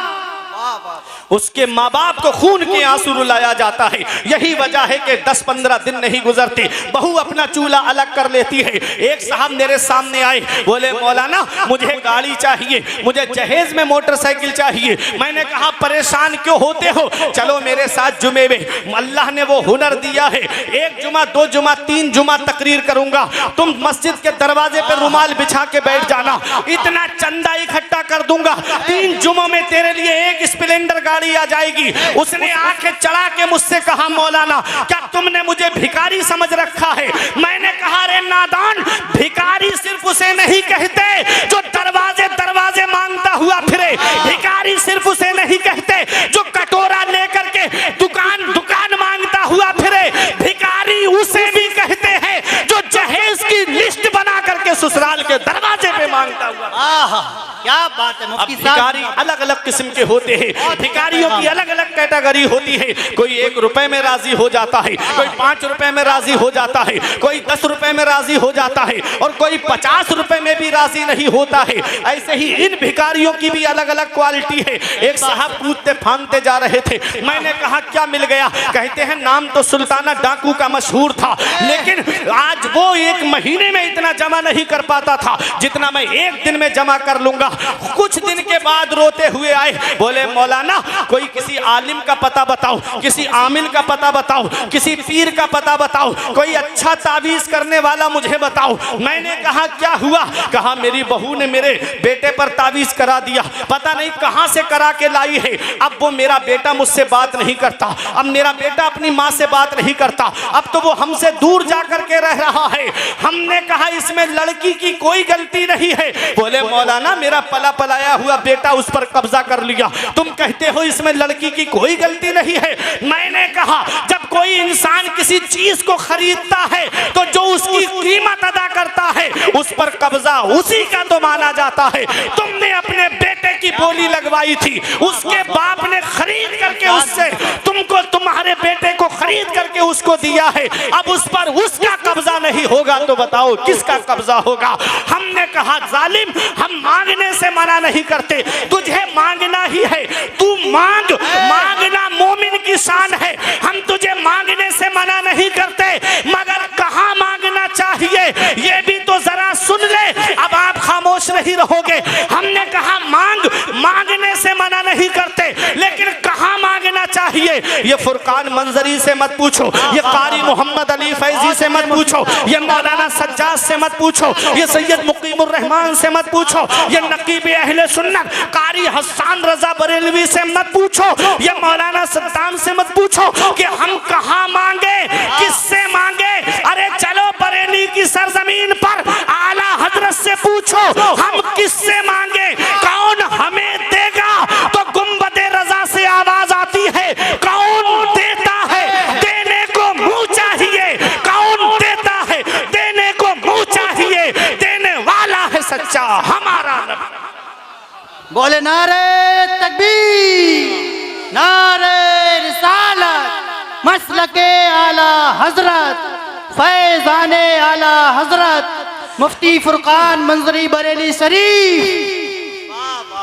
उसके माँ बाप को खून के आंसू रुलाया जाता है। यही वजह है कि 10-15 दिन नहीं गुजरते, बहू अपना चूल्हा अलग कर लेती है। एक साहब मेरे सामने आए, बोले मौलाना मुझे गाड़ी चाहिए, मुझे जहेज में मोटरसाइकिल चाहिए। मैंने कहा परेशान क्यों होते हो, चलो मेरे साथ जुमे में। अल्लाह ने वो हुनर दिया है, 1 जुमा 2 जुमा 3 जुमा तकरीर करूंगा, तुम मस्जिद के दरवाजे पर रुमाल बिछा के बैठ जाना, इतना चंदा इकट्ठा कर दूंगा, 3 जुमों में तेरे लिए 1 स्प्लेंडर गाड़ी आ जाएगी। उसने आंखें चढ़ा के मुझसे कहा मौलाना क्या तुमने मुझे भिखारी समझ रखा है। मैंने कहा रे नादान, भिखारी सिर्फ उसे नहीं कहते जो दरवाजे दरवाजे मांगता हुआ फिरे, भिखारी सिर्फ उसे नहीं कहते जो कटोरा लेकर के दुकान दुकान मांगता हुआ फिरे, भिखारी उसे भी कहते हैं जो जहेज की लिस्ट बना करके ससुराल के दरवाजे पे मांगता हुआ। आहा, क्या बात है मुफ्ती साहब। भिखारी अलग अलग किस्म के होते हैं, भिखारियों की अलग अलग कैटेगरी होती है। कोई 1 रुपए में राजी हो जाता है, कोई 5 रुपए में राजी हो जाता है, कोई 10 रुपए में राजी हो जाता है और कोई 50 रुपए में भी राजी नहीं होता है। ऐसे ही इन भिखारियों की भी अलग अलग क्वालिटी है। एक साहब कूदते फांदते जा रहे थे, मैंने कहा क्या मिल गया, कहते हैं नाम तो सुल्ताना डाकू का मशहूर था, लेकिन आज वो 1 महीने में इतना जमा नहीं कर पाता था जितना मैं 1 दिन में जमा कर लूंगा। कुछ दिन के बाद रोते हुए आए, बोले मौलाना कोई किसी आलिम का पता बताओ, किसी आमिल का पता बताओ, किसी पीर का पता बताओ, कोई अच्छा तावीज करने वाला मुझे बताओ। मैंने कहा क्या हुआ, कहा मेरी बहू ने मेरे बेटे पर तावीज करा दिया, पता नहीं कहां से करा के लाई है। अब वो मेरा बेटा मुझसे बात नहीं करता, अब मेरा बेटा अपनी माँ से बात नहीं करता, अब तो वो हमसे दूर जा करके रह रहा है। हमने कहा इसमें लड़की की कोई गलती नहीं है। बोले मौलाना मेरा पला पलाया हुआ बेटा उस पर कब्जा कर लिया, तुम कहते हो इसमें लड़की की कोई गलती नहीं है। मैंने कहा जब कोई इंसान किसी चीज को खरीदता है तो जो उसकी कीमत अदा करता है उस पर कब्जा उसी का तो माना जाता है। तुमने अपने बेटे की बोली लगवाई थी, उसके बाप ने खरीद करके उससे तुमको तुम्हारे बेटे को खरीद करके उसको दिया है, अब उस पर उसका कब्जा नहीं होगा तो बताओ किसका कब्जा होगा। हमने कहा जालिम, हम मांगने से मना नहीं करते, तुझे मांगना ही है, तू मांग, मांगना मोमिन की शान है। हम तुझे मांगने से मना नहीं करते, मगर कहां मांगना चाहिए ये भी तो जरा सुन ले। अब आप खामोश नहीं रहोगे। हमने कहा मांग, मांगने से मना नहीं करते, लेकिन कहां मांगना चाहिए ये फुरकान मंजरी से मत पूछो, ये कारी मोहम्मद अली फैजी से मत पूछो, ये मौलाना सज्जाद से मत पूछो, ये सैयद मुकीमुर रहमान से मत पूछो, ये नकीब अहले सुन्नत कारी हसन रजा बरेलवी से मत पूछो, ये मौलाना सद्दाम से मत पूछो कि हम कहां मांगे, किससे मांगे। अरे चलो बरेली की सरजमीन पर आला हजरत से पूछो हम किससे मांगे, कौन हमें देगा। तो गुंबदे रजा से आवाज आती है, कौन देता है, देने को मुंह चाहिए, कौन देता है, देने को मुंह चाहिए, देने वाला है सच्चा हमारा नबी। बोले नारे तकबीर, नारे रिसालत, मसलके आला हजरत, फैजाने आला हजरत मुफ्ती फुरकान मंजरी बरेली शरीफ।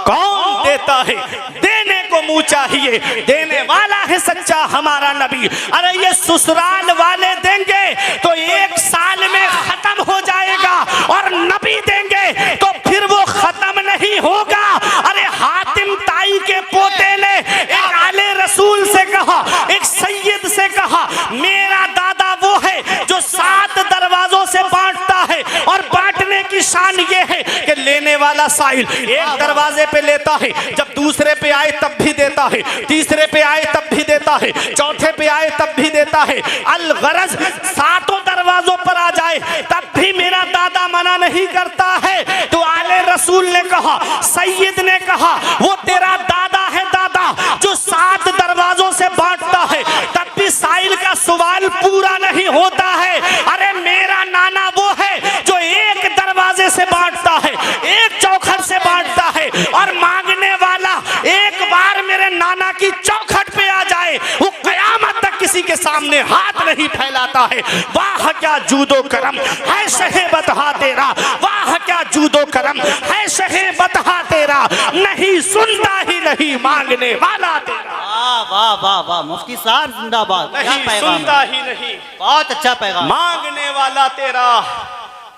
कौन देता है, देने को मुंह चाहिए, देने वाला है सच्चा हमारा नबी। अरे ये ससुराल वाले देंगे तो 1 साल में खत्म हो जाएगा, और नबी देंगे तो फिर वो खत्म नहीं होगा। अरे हातिम ताई के पोते ने एक आले रसूल से कहा, एक सैयद से कहा, मेरा दादा वो है जो 7 दरवाजों से बांटता है, और बांटने की शान ये है कि लेने वाला साइल एक दरवाजे पे लेता है, जब दूसरे पे आए तब भी देता है, तीसरे पे आए तब भी देता है, चौथे पे आए तब भी देता है। अलगरज 7 दरवाजों पर आ जाए तब भी मेरा दादा मना नहीं करता है। तो आले रसूल ने कहा, सैयद ने कहा, वो तेरा दादा है दादा जो 7 दरवाजों से बांटता है, तब भी साइल का सवाल पूरा नहीं होता है। अरे मेरा नाना वो है जो 1 दरवाजे से बांटता है, 1 चौखट से बांटता है, और मांगने वाला एक बार मेरे नाना की चौखट पे आ जाए वो कयामत तक किसी के सामने हाथ नहीं फैलाता है। वाह क्या जूदो करम है शहे बतहा तेरा, वाह क्या जूदो करम है शहे बतहा तेरा, नहीं सुनता ही नहीं मांगने वाला तेरा। वाह वाह वाह वाह, मुफ्ती साहब जिंदाबाद। क्या नहीं पैगाम सुनता है। ही नहीं, बहुत अच्छा पैगाम। मांगने वाला तेरा।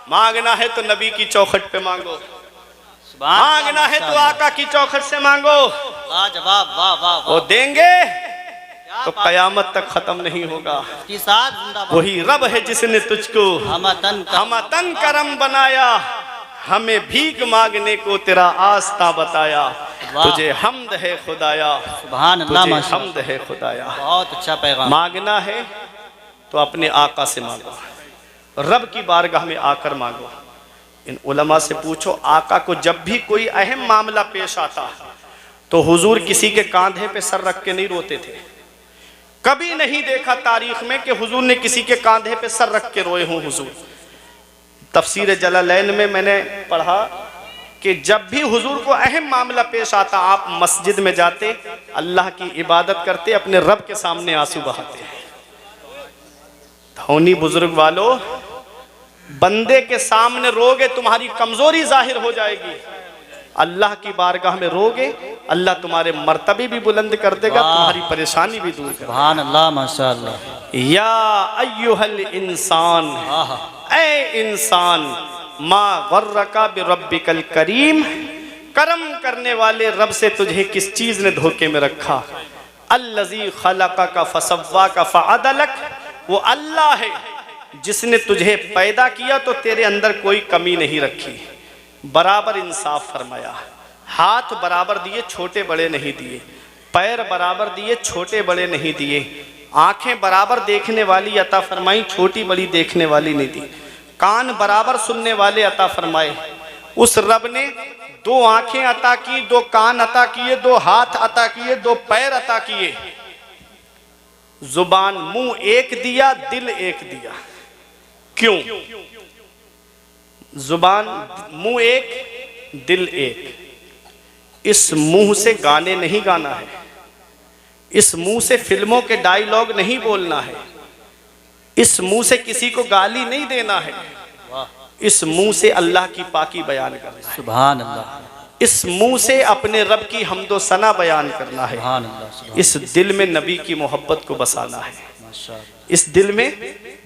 मांगना है तो नबी की चौखट पे मांगो, सुभान मांगना है तो आका की चौखट से मांगो, लाजवाब। वाह वाह वो वाह, देंगे क्या तो बात। कयामत तक खत्म नहीं होगा। मुफ्ती साहब जिंदाबाद। वही रब है जिसने तुझको हमतन करम बनाया, हमें भीख मांगने को तेरा आस्था बताया। वाह। तुझे हमद है खुदाया, सुभान अल्लाह, तुझे माशाअल्लाह। हमद है खुदाया। बहुत अच्छा पैगाम। मांगना है तो अपने आका से मांगो, रब की बारगाह में आकर मांगो। इन उलमा से पूछो, आका को जब भी कोई अहम मामला पेश आता तो हुजूर किसी के कांधे पे सर रख के नहीं रोते थे। कभी नहीं देखा तारीख में कि हुजूर ने किसी के कांधे पे सर रख के रोए हों हुजूर। तफसीर जलालैन में मैंने पढ़ा कि जब भी हुजूर को अहम मामला पेश आता, आप मस्जिद में जाते, अल्लाह की इबादत करते, अपने रब के सामने आंसू बहाते। धोनी बुजुर्ग वालों, बंदे के सामने रोगे तुम्हारी कमजोरी जाहिर हो जाएगी, अल्लाह की बारगाह में रोगे अल्लाह तुम्हारे मर्तबे भी बुलंद कर देगा, तुम्हारी परेशानी भी दूर कर। सुभान अल्लाह, माशाअल्लाह। या अय्युहल इंसान, ऐ इंसान, मा गर्रका बिरब्बिकल करीम, करम करने वाले रब से तुझे किस चीज ने धोखे में रखा। अल्लज़ी खलक़का फसव्वाका फअदलक, वो अल्लाह है जिसने तुझे पैदा किया तो तेरे अंदर कोई कमी नहीं रखी, बराबर इंसाफ फरमाया। हाथ बराबर दिए, छोटे बड़े नहीं दिए, पैर बराबर दिए, छोटे बड़े नहीं दिए, आंखें बराबर देखने वाली अता फरमाई, छोटी बड़ी देखने वाली नहीं दी, कान बराबर सुनने वाले अता फरमाए। उस रब ने 2 आंखें अता की, 2 कान अता किए, 2 हाथ अता किए, 2 पैर अता किए, जुबान मुंह एक दिया, दिल एक दिया। क्यों? जुबान मुंह एक, दिल एक। इस मुंह से गाने नहीं गाना है, इस मुंह से फिल्मों के डायलॉग नहीं बोलना है, इस मुंह से किसी को गाली नहीं देना है, इस मुंह से अल्लाह की पाकी बयान करना है। सुभान अल्लाह। इस मुंह से अपने रब की हम्दो सना बयान करना है। सुभान अल्लाह। इस दिल में नबी की मोहब्बत को बसाना है, माशाअल्लाह। इस दिल में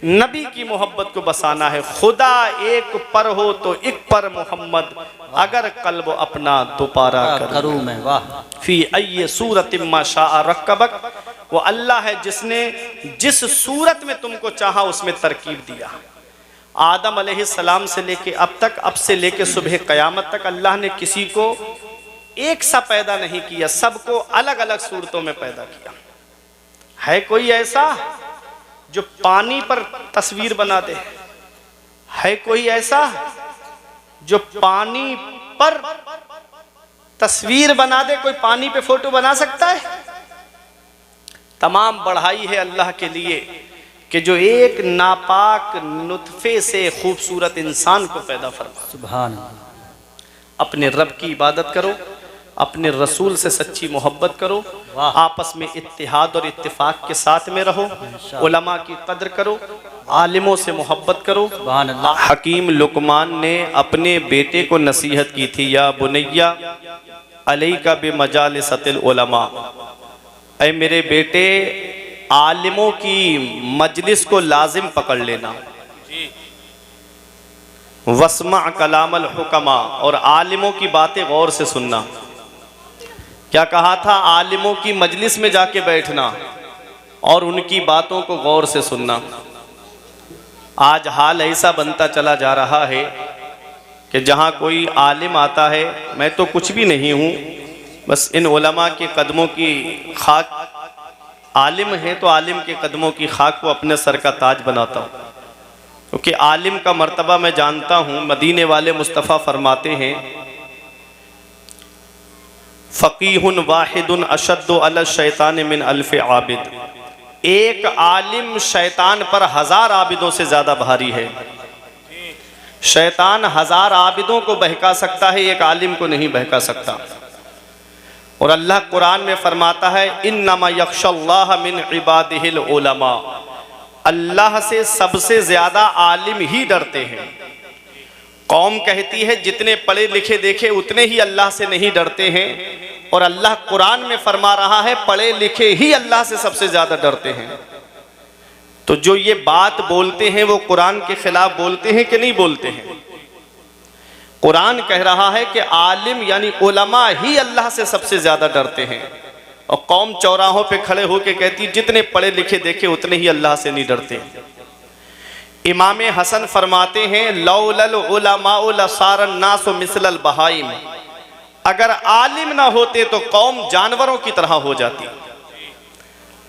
नबी की मोहब्बत को बसाना है। खुदा एक पर हो तो एक पर मोहम्मद, अगर कल्ब अपना दोबारा करूँ मैं। वाह। फी अय्य सूरत मा शाअ रक्कबक, वो अल्लाह है जिसने जिस सूरत में तुमको चाहा उसमें तरकीब दिया। आदम अलैहिस्सलाम से लेके अब तक, अब से लेके सुबह कयामत तक अल्लाह ने किसी को एक सा पैदा नहीं किया, सबको अलग अलग सूरतों में पैदा किया। है कोई ऐसा जो पानी पर तस्वीर बना दे? है कोई ऐसा जो पानी पर तस्वीर बना दे? कोई पानी पे फोटो बना सकता है? तमाम बढ़ाई है अल्लाह के लिए कि जो एक नापाक नुतफे से खूबसूरत इंसान को पैदा फरमा। सुभान अल्लाह। अपने रब की इबादत करो, अपने रसूल से सच्ची मोहब्बत करो, आपस में इत्तिहाद और इत्तिफाक के साथ में रहो, उलमा की कद्र करो, आलिमों से मोहब्बत करो। सुभान अल्लाह। हकीम लुकमान ने अपने बेटे को नसीहत की थी, या बुनैया अलैका बिमजालिसतिल उलमा, ऐ मेरे बेटे आलिमों की मजलिस को लाजिम पकड़ लेना, वस्मा कलामल हुकमा, और आलिमों की बातें गौर से सुनना। क्या कहा था? आलिमों की मजलिस में जाके बैठना और उनकी बातों को गौर से सुनना। आज हाल ऐसा बनता चला जा रहा है कि जहाँ कोई आलिम आता है, मैं तो कुछ भी नहीं हूँ, बस इन उलमा के कदमों की खाक, आलिम है तो आलिम के कदमों की खाक को अपने सर का ताज बनाता हूँ, क्योंकि आलिम का मर्तबा मैं जानता हूँ। मदीने वाले मुस्तफ़ा फरमाते हैं, फ़क़ीहुन वाहिदुन अशद्दु अला शैतान मिन अल्फ़ आबिद, एक आलिम शैतान पर 1000 आबिदों से ज़्यादा भारी है। शैतान 1000 आबिदों को बहका सकता है, एक आलिम को नहीं बहका सकता। और अल्लाह कुरान में फरमाता है इन्नमा यख्शल्लाह मिन इबादिहिल उलमा, अल्लाह से सबसे ज्यादा आलिम ही डरते हैं। कौम कहती है जितने पढ़े लिखे देखे उतने ही अल्लाह से नहीं डरते हैं, और अल्लाह कुरान में फरमा रहा है पढ़े लिखे ही अल्लाह से सबसे ज्यादा डरते हैं। तो जो ये बात बोलते हैं वो कुरान के खिलाफ बोलते हैं कि नहीं बोलते हैं? कुरान कह रहा है कि आलिम यानी उलमा ही अल्लाह से सबसे ज्यादा डरते हैं, और कौम चौराहों पे खड़े होकर कहती जितने पढ़े लिखे देखे उतने ही अल्लाह से नहीं डरते। इमाम हसन फरमाते हैं लौलल उलमाउ लसारन नासु मिसलल बहाइम, अगर आलिम ना होते तो कौम जानवरों की तरह हो जाती।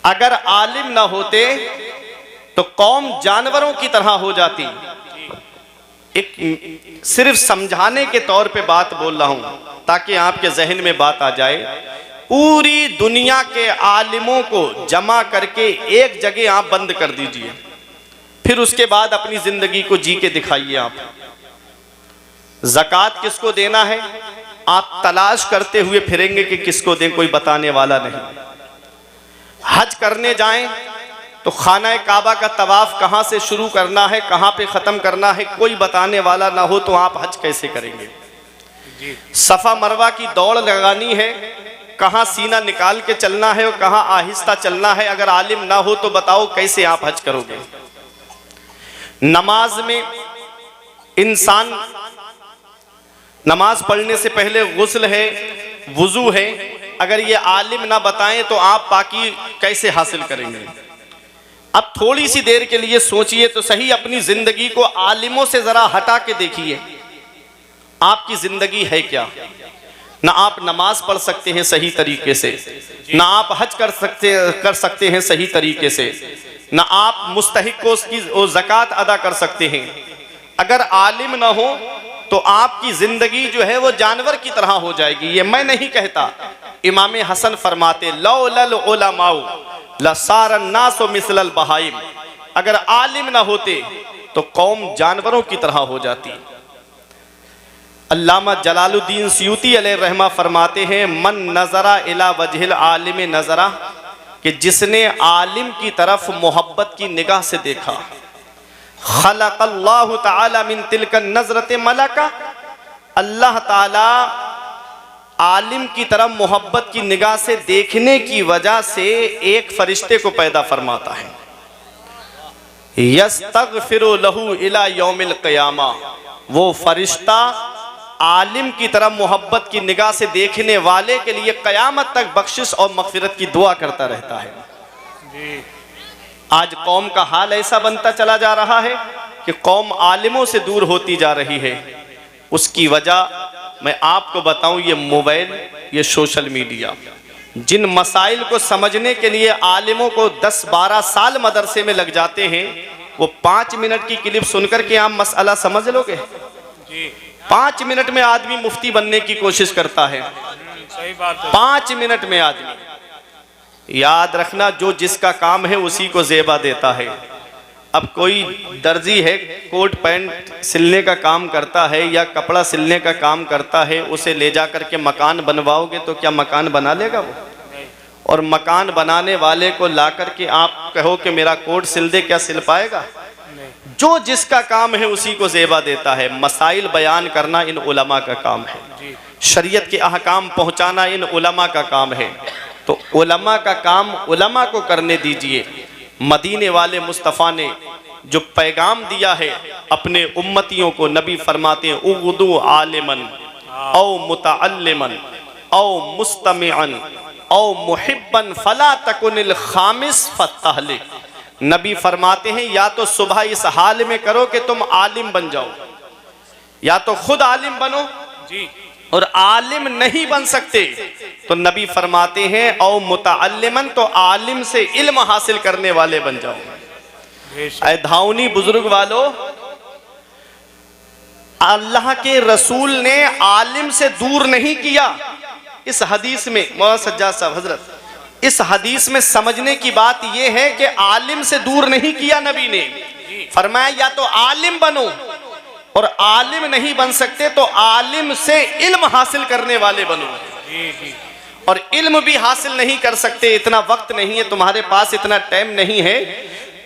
अगर आलिम ना होते तो कौम जानवरों की तरह हो जाती। एक सिर्फ समझाने के तौर पे बात बोल रहा हूं ताकि आपके जहन में बात आ जाए। पूरी दुनिया के आलिमों को जमा करके एक जगह आप बंद कर दीजिए, फिर उसके बाद अपनी जिंदगी को जी के दिखाइए। आप ज़कात किसको देना है आप तलाश करते हुए फिरेंगे कि किसको दें, कोई बताने वाला नहीं। हज करने जाएं तो खाना काबा का तवाफ कहाँ से शुरू करना है, कहाँ पे ख़त्म करना है, कोई बताने वाला ना हो तो आप हज कैसे करेंगे? सफ़ा मरवा की दौड़ लगानी है, कहाँ सीना निकाल के चलना है और कहाँ आहिस्ता चलना है, अगर आलिम ना हो तो बताओ कैसे आप हज करोगे? नमाज में इंसान नमाज पढ़ने से पहले गुस्ल है, वुजू है, अगर ये आलिम ना बताएं तो आप पाकी कैसे हासिल करेंगे? अब थोड़ी सी देर के लिए सोचिए तो सही, अपनी जिंदगी को आलिमों से जरा हटा के देखिए, आपकी जिंदगी है क्या? ना आप नमाज पढ़ सकते हैं सही तरीके से, ना आप हज कर सकते हैं सही तरीके से, ना आप मुस्तहिक को उसकी ज़कात अदा कर सकते हैं। अगर आलिम ना हो तो आपकी जिंदगी जो है वो जानवर की तरह हो जाएगी। ये मैं नहीं कहता, इमाम हसन फरमाते लौलल उलमाउ लसारन नासु मिसलल बहाइम, अगर आलिम ना होते तो कौम जानवरों की तरह हो जाती। अल्लामा जलालुद्दीन सयूती अलैहि रहमा फरमाते हैं मन नजरा इला वजहिल आलिम नजरा, कि जिसने आलिम की तरफ मोहब्बत की निगाह से देखा, खलक़ल्लाहु तआला मिन तिलका नजरत मलका, अल्लाह ताला आलिम की तरफ मोहब्बत की निगाह से देखने की वजह से एक फरिश्ते को पैदा फरमाता है। यस्तगफिरु लहू इला यौमिल क़ियामा, वो फरिश्ता आलिम की तरफ मोहब्बत की निगाह से देखने वाले के लिए क़यामत तक बख्शिश और मग़फ़िरत की दुआ करता रहता है। आज कौम का हाल ऐसा बनता चला जा रहा है कि कौम आलिमों से दूर होती जा रही है। उसकी वजह मैं आपको बताऊं, ये मोबाइल, ये सोशल मीडिया। जिन मसाइल को समझने के लिए आलिमों को 10-12 साल मदरसे में लग जाते हैं, वो 5 मिनट की क्लिप सुनकर के आप मसला समझ लोगे? 5 मिनट में आदमी मुफ्ती बनने की कोशिश करता है। सही बात है। 5 मिनट में आदमी, याद रखना जो जिसका काम है उसी को ज़ेबा देता है। अब कोई दर्जी है, कोट पैंट सिलने का काम करता है या कपड़ा सिलने का काम करता है, उसे ले जा करके मकान बनवाओगे तो क्या मकान बना लेगा वो? और मकान बनाने वाले को ला करके आप कहो कि मेरा कोट सिल दे, क्या सिल पाएगा? जो जिसका काम है उसी को ज़ेबा देता है। मसाइल बयान करना इन उलमा का काम है, शरीयत के अहकाम पहुँचाना इन उलमा का काम है। तो उलमा का काम उलमा को करने दीजिए। मदीने वाले मुस्तफ़ा ने जो पैगाम दिया है अपने उम्मतियों को, नबी फरमाते हैं उगदू आलिमन औ मुतअल्लिमन औ मुस्तमिअन औ मुहिब्बन फला तकुनिल खामिस फतहलिक। नबी फरमाते हैं या तो सुबह इस हाल में करो कि तुम आलिम बन जाओ, या तो खुद आलिम बनो जी, और आलिम नहीं बन सकते तो नबी फरमाते हैं औ मुतअल्लिमन, तो आलिम से इल्म हासिल करने वाले बन जाओ। ऐ धाउनी बुजुर्ग वालों, अल्लाह के रसूल ने आलिम से दूर नहीं किया। इस हदीस में मौलाना सज्जाद साहब हजरत, इस हदीस में समझने की बात यह है कि आलिम से दूर नहीं किया नबी ने। फरमाया या तो आलिम बनो, और आलिम नहीं बन सकते तो आलिम से इल्म हासिल करने वाले बनो। और इल्म भी हासिल नहीं कर सकते, इतना वक्त नहीं है तुम्हारे पास, इतना टाइम नहीं है,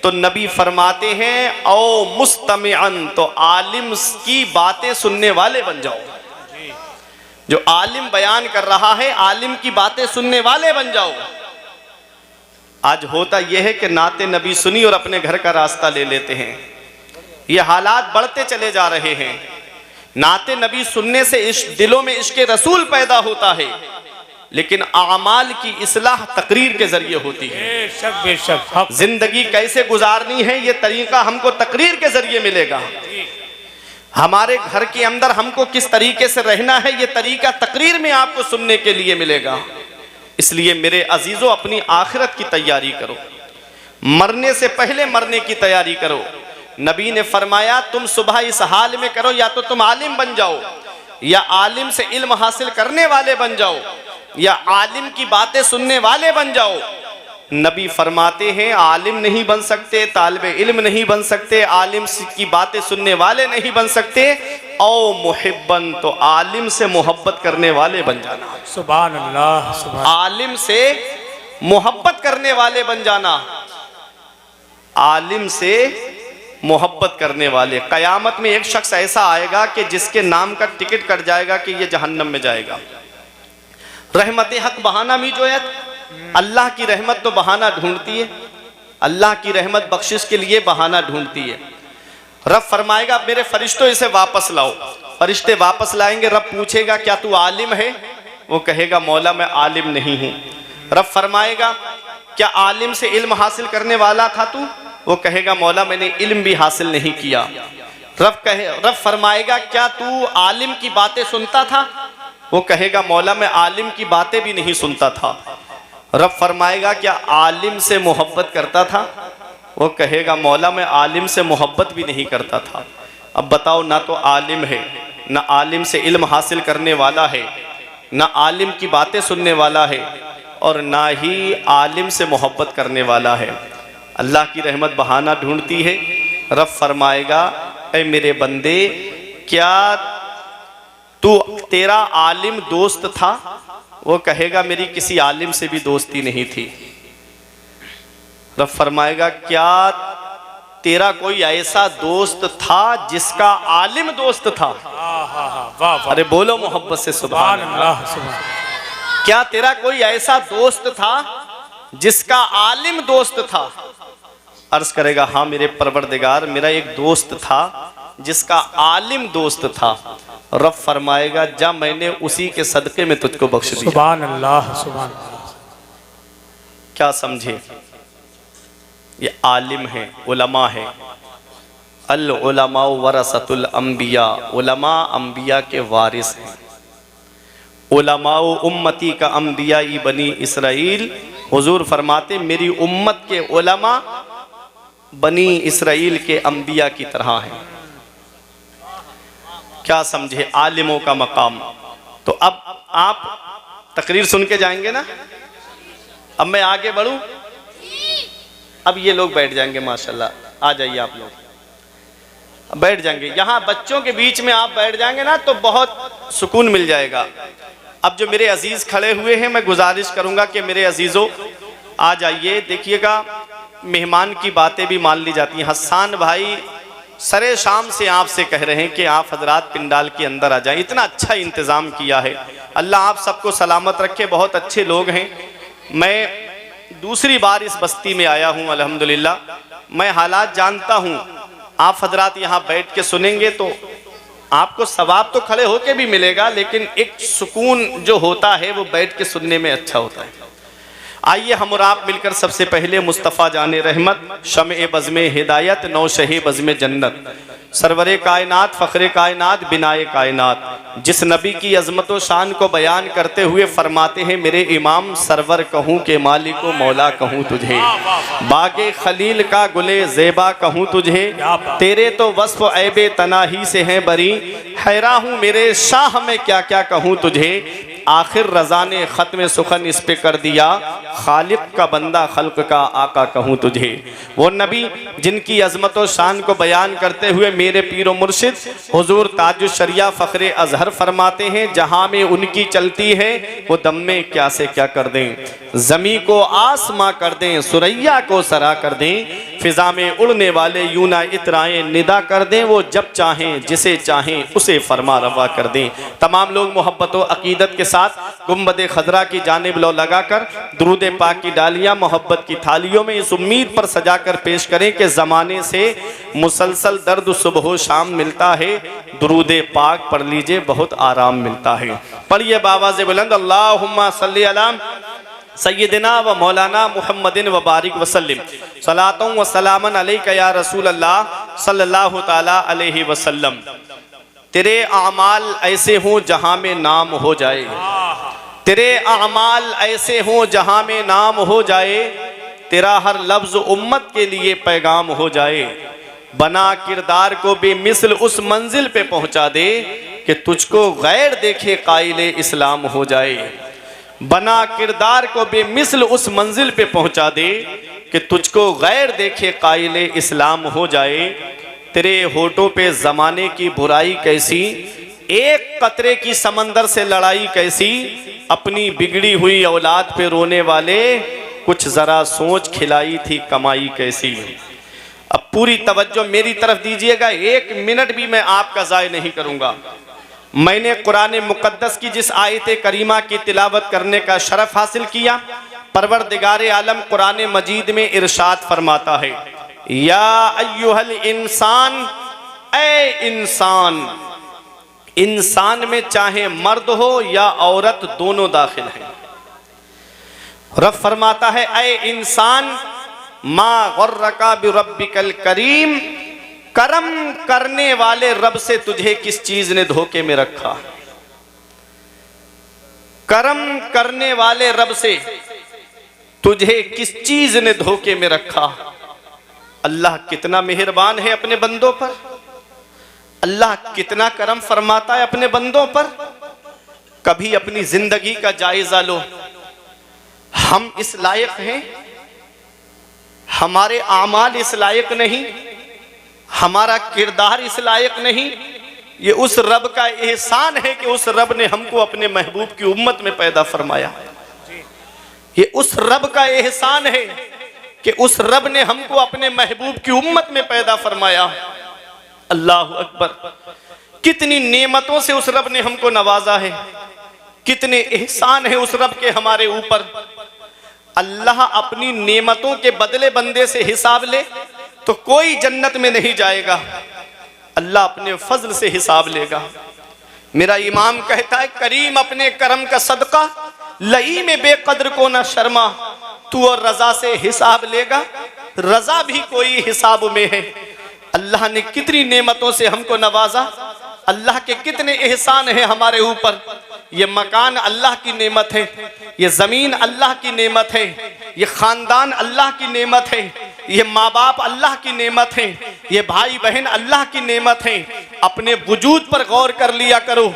तो नबी फरमाते हैं ओ मुस्तमिअन, तो आलिम की बातें सुनने वाले बन जाओ। जो आलिम बयान कर रहा है, आलिम की बातें सुनने वाले बन जाओ। आज होता यह है कि नाते नबी सुनी और अपने घर का रास्ता ले लेते हैं। ये हालात बढ़ते चले जा रहे हैं। नाते नबी सुनने से दिलों में इश्क़ रसूल पैदा होता है, लेकिन आमाल की इस्लाह तकरीर के जरिए होती है। बेशक बेशक। जिंदगी कैसे गुजारनी है ये तरीका हमको तकरीर के जरिए मिलेगा। हमारे घर के अंदर हमको किस तरीके से रहना है ये तरीका तकरीर में आपको सुनने के लिए मिलेगा। इसलिए मेरे अजीजों, अपनी आखिरत की तैयारी करो, मरने से पहले मरने की तैयारी करो। नबी ने फरमाया तुम सुबह इस हाल में करो, या तो तुम आलिम बन जाओ, या आलिम से इल्म हासिल करने वाले बन जाओ, या आलिम की बातें सुनने वाले बन जाओ। नबी फरमाते हैं आलिम नहीं बन सकते, तालिबे इल्म नहीं बन सकते, आलिम की बातें सुनने वाले नहीं बन सकते, औ मुहिब्बन, तो आलिम से मोहब्बत करने वाले बन जाना। सुभान अल्लाह, सुभान। आलिम से मोहब्बत करने वाले बन जाना, आलिम से मोहब्बत करने वाले। कयामत में एक शख्स ऐसा आएगा कि जिसके नाम का टिकट कट जाएगा कि ये जहन्नम में जाएगा। रहमत हक बहाना मी जो है, अल्लाह की रहमत तो बहाना ढूंढती है, अल्लाह की रहमत बख्शिश के लिए बहाना ढूंढती है। रब फरमाएगा मेरे फरिश्तों इसे वापस लाओ, फरिश्ते वापस लाएंगे। रब पूछेगा क्या तू आलिम है? वो कहेगा मौला मैं आलिम नहीं हूँ। रब फरमाएगा क्या आलिम से इल्म हासिल करने वाला था तू? वो कहेगा मौला मैंने इल्म भी हासिल नहीं किया। रब फरमाएगा क्या तू आलिम की बातें सुनता था? वो कहेगा मौला मैं आलिम की बातें भी नहीं सुनता था। रब फरमाएगा क्या आलिम से मोहब्बत करता था? वो कहेगा मौला मैं आलिम से मोहब्बत भी नहीं करता था। अब बताओ, ना तो आलिम है, ना आलिम से इल्म हासिल करने वाला है, ना आलिम की बातें सुनने वाला है, और ना ही आलिम से मोहब्बत करने वाला है। अल्लाह की रहमत बहाना ढूंढती है। रब फरमाएगा ऐ मेरे बंदे, क्या तू तेरा आलिम दोस्त था? वो कहेगा मेरी किसी आलिम से भी दोस्ती नहीं थी। रब फरमाएगा क्या तेरा कोई ऐसा दोस्त था जिसका आलिम दोस्त था? अरे बोलो मोहब्बत से सुभान अल्लाह। क्या तेरा कोई ऐसा दोस्त था जिसका आलिम दोस्त था? अर्ज करेगा हाँ मेरे परवरदिगार, मेरा एक दोस्त था जिसका आलिम दोस्त था। रब फरमाएगा जा मैंने उसी के सदके में तुझको बख्श दिया। सुभान अल्लाह, सुभान अल्लाह। क्या समझे? ये आलिम है, उलमा है। अल उलमा वरसतुल अंबिया, उलमा अंबिया के वारिस हैं। उलमा उम्मती का अंबिया ई बनी इसराइल। हुजूर फरमाते मेरी उम्मत के उलमा बनी इसराइल के अंबिया की तरह हैं। क्या समझे आलिमों का मकाम? तो अब आप तकरीर सुन के जाएंगे ना। अब मैं आगे बढ़ूं। अब ये लोग बैठ जाएंगे, माशाल्लाह। आ जाइए आप लोग, बैठ जाएंगे। यहाँ बच्चों के बीच में आप बैठ जाएंगे ना तो बहुत सुकून मिल जाएगा। अब जो मेरे अजीज खड़े हुए हैं, मैं गुजारिश करूंगा कि मेरे अजीजों आ जाइए। देखिएगा मेहमान की बातें भी मान ली जाती हैं। हसन भाई सरे शाम से आपसे कह रहे हैं कि आप हजरात पिंडाल के अंदर आ जाएं। इतना अच्छा इंतज़ाम किया है, अल्लाह आप सबको सलामत रखे। बहुत अच्छे लोग हैं। मैं दूसरी बार इस बस्ती में आया हूँ अल्हम्दुलिल्लाह। मैं हालात जानता हूँ। आप हजरात यहाँ बैठ के सुनेंगे तो आपको सवाब तो खड़े होके भी मिलेगा, लेकिन एक सुकून जो होता है वो बैठ के सुनने में अच्छा होता है। आइए हम और आप मिलकर सबसे पहले मुस्तफ़ा जाने रहमत, शम्ए बज़्मे हिदायत, नौशहे बज़्मे जन्नत, सरवरे कायनात, फ़ख्रे कायनात, बिनाए कायनात, जिस नबी की अज़मत व शान को बयान करते हुए फरमाते हैं मेरे इमाम सरवर कहूँ के मालिक व मौला कहूँ तुझे, बागे खलील का गुले ज़ेबा कहूँ तुझे, तेरे तो वस्फ़ ऐबे तनाही से हैं बरी, हैरा हूँ मेरे शाह में क्या क्या कहूँ तुझे, आखिर रज़ा ने ख़त्म सुखन इस पे कर दिया, खालिक का बंदा खल्क का आका कहूँ तुझे। वो नबी जिनकी अज़मत व शान को बयान करते हुए मेरे पीर व मुर्शिद हुजूर ताजुश शरिया फ़ख्रे अज़हर फरमाते हैं, जहाँ में उनकी चलती है वो दम में क्या से क्या कर दें, ज़मी को आसमां कर दें, सुरैया को सरा कर दें, फ़िज़ा में उड़ने वाले यूना इतराएं निदा कर दें, वो जब चाहें जिसे चाहें उसे फरमा रवा कर दें। तमाम लोग मोहब्बत व अक़ीदत के साथ गुंबद खजरा की जानिब लो लगाकर दुरूद पाक की डालियाँ मोहब्बत की थालियों में इस उम्मीद पर सजा कर पेश करें कि ज़माने से मुसलसल दर्द सुबह शाम मिलता है, दुरूद पाक पढ़ लीजिए बहुत आराम मिलता है। पढ़िए बावाज़ बुलंद, अल्लाहुम्मा सल्ली अला सय्यदिना व मौलाना मुहम्मदिन व बारिक वसल्लिम सलातों व सलामन अलैका या रसूल अल्लाह सल्लल्लाहु ताला अलैहि वसल्लम। तेरे आमाल ऐसे हों जहाँ में नाम हो जाए, तेरे आमाल ऐसे हों जहाँ में नाम हो जाए, तेरा हर लफ्ज़ उम्मत के लिए पैगाम हो जाए, बना किरदार को बेमिसल उस मंजिल पे पहुँचा दे कि तुझको गैर देखे काइले इस्लाम हो जाए, बना किरदार को बेमिसल उस मंजिल पे पहुँचा दे कि तुझको गैर देखे काइले इस्लाम हो जाए। तेरे होठों पे ज़माने की बुराई कैसी, एक कतरे की समंदर से लड़ाई कैसी, अपनी बिगड़ी हुई औलाद पे रोने वाले कुछ ज़रा सोच खिलाई थी कमाई कैसी। अब पूरी तवज्जो मेरी तरफ दीजिएगा, 1 मिनट भी मैं आपका ज़ाय नहीं करूँगा। मैंने कुरान मुक़द्दस की जिस आयत करीमा की तिलावत करने का शरफ हासिल किया, परवरदिगार आलम कुरान मजीद में इरशाद फरमाता है, या अय्युहल इंसान, ए इंसान, इंसान में चाहे मर्द हो या औरत दोनों दाखिल हैं। रब फरमाता है, ए इंसान, मा गर्रका बिरब्बिकल करीम, करम करने वाले रब से तुझे किस चीज ने धोखे में रखा, करम करने वाले रब से तुझे किस चीज ने धोखे में रखा। अल्लाह कितना मेहरबान है अपने बंदों पर, अल्लाह कितना करम फरमाता है अपने बंदों पर। कभी अपनी जिंदगी का जायजा लो, हम इस लायक हैं, हमारे आमाल इस लायक नहीं, हमारा किरदार इस लायक नहीं। ये उस रब का एहसान है कि उस रब ने हमको अपने महबूब की उम्मत में पैदा फरमाया। ये उस रब का एहसान है कि उस रब ने हमको अपने महबूब की उम्मत में पैदा फरमाया। अल्लाह अकबर, कितनी नेमतों से उस रब ने हमको नवाजा है, कितने एहसान है उस रब के हमारे ऊपर। अल्लाह अपनी नेमतों के बदले बंदे से हिसाब ले तो कोई जन्नत में नहीं जाएगा, अल्लाह अपने फजल से हिसाब लेगा। मेरा इमाम कहता है, करीम अपने करम का सदका, लई में बेकद्र को ना शर्मा, तू और रजा से हिसाब लेगा, रजा भी कोई हिसाब में है। अल्लाह ने कितनी नेमतों से हमको नवाजा, अल्लाह के कितने एहसान है हमारे ऊपर। ये मकान अल्लाह की नेमत है, ये जमीन अल्लाह की नेमत है, ये खानदान अल्लाह की नेमत है, ये माँ बाप अल्लाह की नेमत है, ये भाई बहन अल्लाह की नेमत है। अपने वजूद पर गौर कर लिया करो।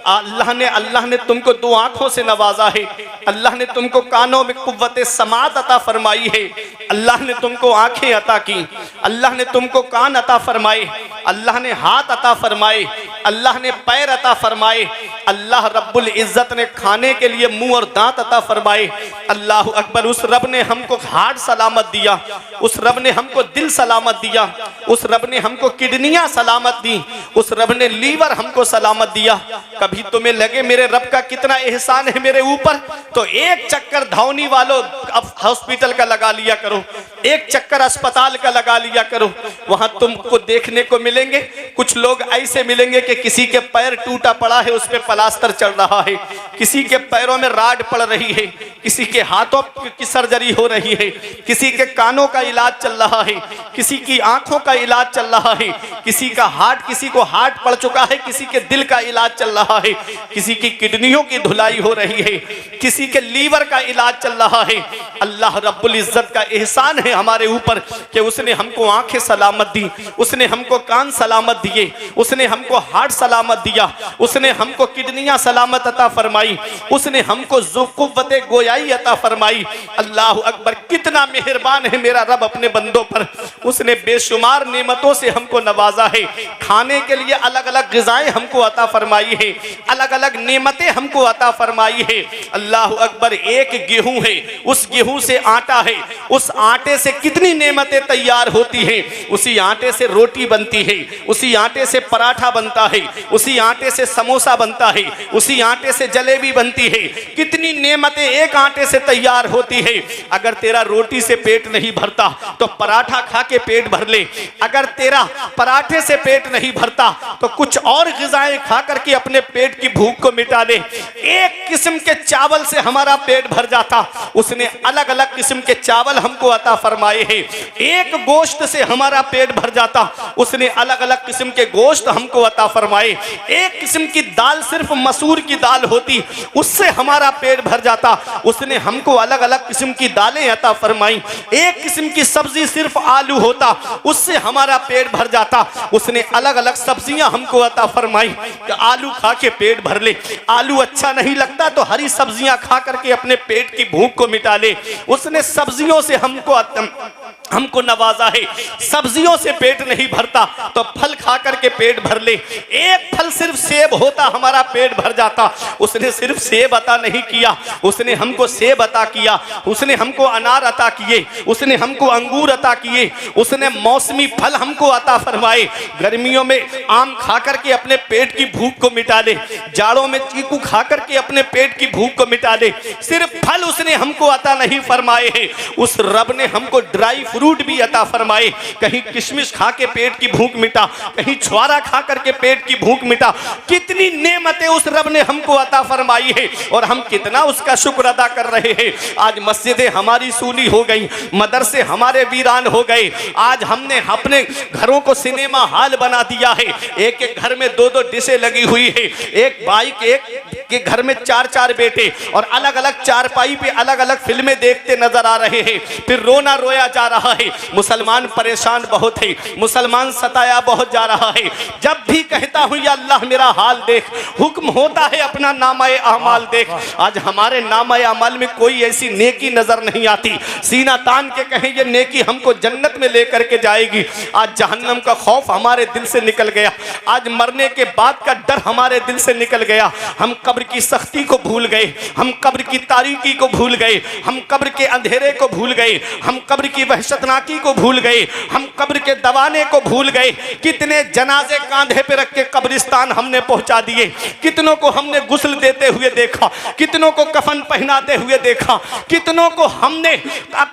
अल्लाह ने तुमको 2 आंखों से नवाजा है, अल्लाह ने तुमको कानों में कुव्वत समात अता फरमाई है, अल्लाह ने तुमको आंखें अता की, अल्लाह ने तुमको कान अता फरमाए, अल्लाह ने हाथ अता फरमाए, अल्लाह ने पैर अता फरमाए, अल्लाह रब्बुल इज्जत ने खाने के लिए मुंह और दांत अता फरमाए। अल्लाह अकबर, उस रब ने हमको हार्ट सलामत दिया, उस रब ने हमको दिल सलामत दिया, उस रब ने हमको किडनियां सलामत दी, उस रब ने लीवर हमको सलामत दिया। कभी तुम्हें लगे मेरे रब का कितना एहसान है मेरे ऊपर, तो एक चक्कर धौनी वालों अब हॉस्पिटल का लगा लिया करो, एक चक्कर अस्पताल का लगा लिया करो। वहां तुमको देखने को मिलेंगे कुछ लोग ऐसे मिलेंगे कि किसी के पैर टूटा पड़ा है, उस पे प्लास्टर चल रहा है, किसी के पैरों में राड पड़ रही है, किसी के हाथों की सर्जरी हो रही है, किसी के कानों का इलाज चल रहा है, किसी की आंखों का इलाज चल रहा है, किसी का हार्ट, किसी को हार्ट पड़ चुका है, किसी के दिल का इलाज चल रहा है, किसी की किडनियों की धुलाई हो रही है, किसी के लीवर का इलाज चल रहा है। अल्लाह रब्बुल इज्जत का एहसान है हमारे ऊपर कि उसने हमको आंखें सलामत दी, उसने हमको कान सलामत दिए, उसने हमको हार्ट सलामत दिया, उसने हमको किडनियां सलामत अता फरमाई, उसने हमको क़ुव्वत गोयाई अता फरमाई। अल्लाह अकबर, कितना मेहरबान है मेरा रब अपने बंदों पर। उसने बेशुमार नेमतों से हमको नवाजा है। खाने के लिए अलग अलग ग़िज़ाएं हमको अता फरमाई है, अलग अलग नेमतें हमको अता फरमाई है। अल्लाह अकबर, एक गेहूं है, उस गेहूं से आटा है, उस आटे से कितनी नेमतें तैयार होती हैं। उसी आटे से रोटी बनती है, उसी आटे से पराठा बनता है, उसी आटे से समोसा बनता है, उसी आटे से जलेबी बनती है। कितनी नेमतें एक आटे से तैयार होती है। अगर तेरा रोटी से पेट नहीं भरता तो पराठा खा के पेट भर ले। अगर तेरा पराठे से पेट नहीं भरता तो कुछ और ग़िज़ाएं खा करके अपने पेट की भूख को मिटा ले। एक किस्म के चावल से हमारा पेट भर जाता, उसने अलग अलग किस्म के चावल हमको अता फरमाए हैं। एक गोश्त से हमारा पेट भर जाता, उसने अलग अलग किस्म के गोश्त हमको अता फरमाए। एक किस्म की दाल, सिर्फ मसूर की दाल होती, उससे हमारा पेट भर जाता, उसने हमको अलग अलग किस्म की दालें अता फरमाई। एक किस्म की सब्जी सिर्फ आलू होता, उससे हमारा पेट भर जाता, उसने अलग अलग सब्जियां हमको अता फरमाई कि आलू खा के पेट भर ले। आलू अच्छा नहीं लगता तो हरी सब्जियां खा करके अपने पेट की भूख को मिटा ले। उसने सब्जियों से हमको नवाजा है। सब्जियों से पेट नहीं भरता तो फल खा करके पेट भर ले। एक फल सिर्फ सेब होता, हमारा पेट भर जाता, उसने सिर्फ सेब अता नहीं किया, उसने हमको सेब अता किया, उसने हमको अनार अता किए, उसने हमको अंगूर अता किए, उसने मौसमी फल हमको अता फरमाए। गर्मियों में आम खा करके अपने पेट की भूख को मिटा ले, जाड़ों में चीकू खा करके अपने पेट की भूख को मिटा ले। सिर्फ फल उसने हमको अता नहीं फरमाए हैं, उस रब ने हमको ड्राई फ्रूट भी अता फरमाए। कहीं किशमिश खा के पेट की भूख मिटा, कहीं छुआरा खा करके पेट की भूख मिटा। कितनी नेमतें उस रब ने हमको अता फरमाई है और हम कितना उसका शुक्र अदा कर रहे हैं। आज मस्जिदें हमारी सूनी हो गई, मदरसे हमारे वीरान हो गए। आज हमने अपने घरों को सिनेमा हॉल बना दिया है। एक एक घर में दो दो डिशें लगी हुई है, एक बाइक, एक के घर में चार चार बेटे, और अलग अलग चारपाई पे अलग अलग फिल्में देखते नजर आ रहे हैं। फिर रोना रोया जा रहा है। मुसलमान परेशान बहुत है, मुसलमान सताया बहुत जा रहा है। जब भी कहता हूं या अल्लाह मेरा हाल देख, हुक्म होता है अपना नामाए अमाल देख। आज हमारे नामाए अमाल में कोई ऐसी नेकी नजर नहीं आती, सीना तान के कहें ये नेकी हमको जन्नत में लेकर के जाएगी। आज जहन्नम का खौफ हमारे दिल से निकल गया, आज मरने के बाद का डर हमारे दिल से निकल गया। हम कब्र की सख्ती को भूल गए, हम कब्र की तारीकी को भूल गए, हम कब्र के अंधेरे को भूल गए, हम कब्र की वहशतनाकी को भूल गए, हम कब्र के दबाने को भूल गए। कितने जनाजे कांधे पे रख के कब्रिस्तान हमने पहुंचा दिए, कितनों को हमने गुस्ल देते हुए देखा, कितनों को कफन पहनाते हुए देखा, कितनों को हमने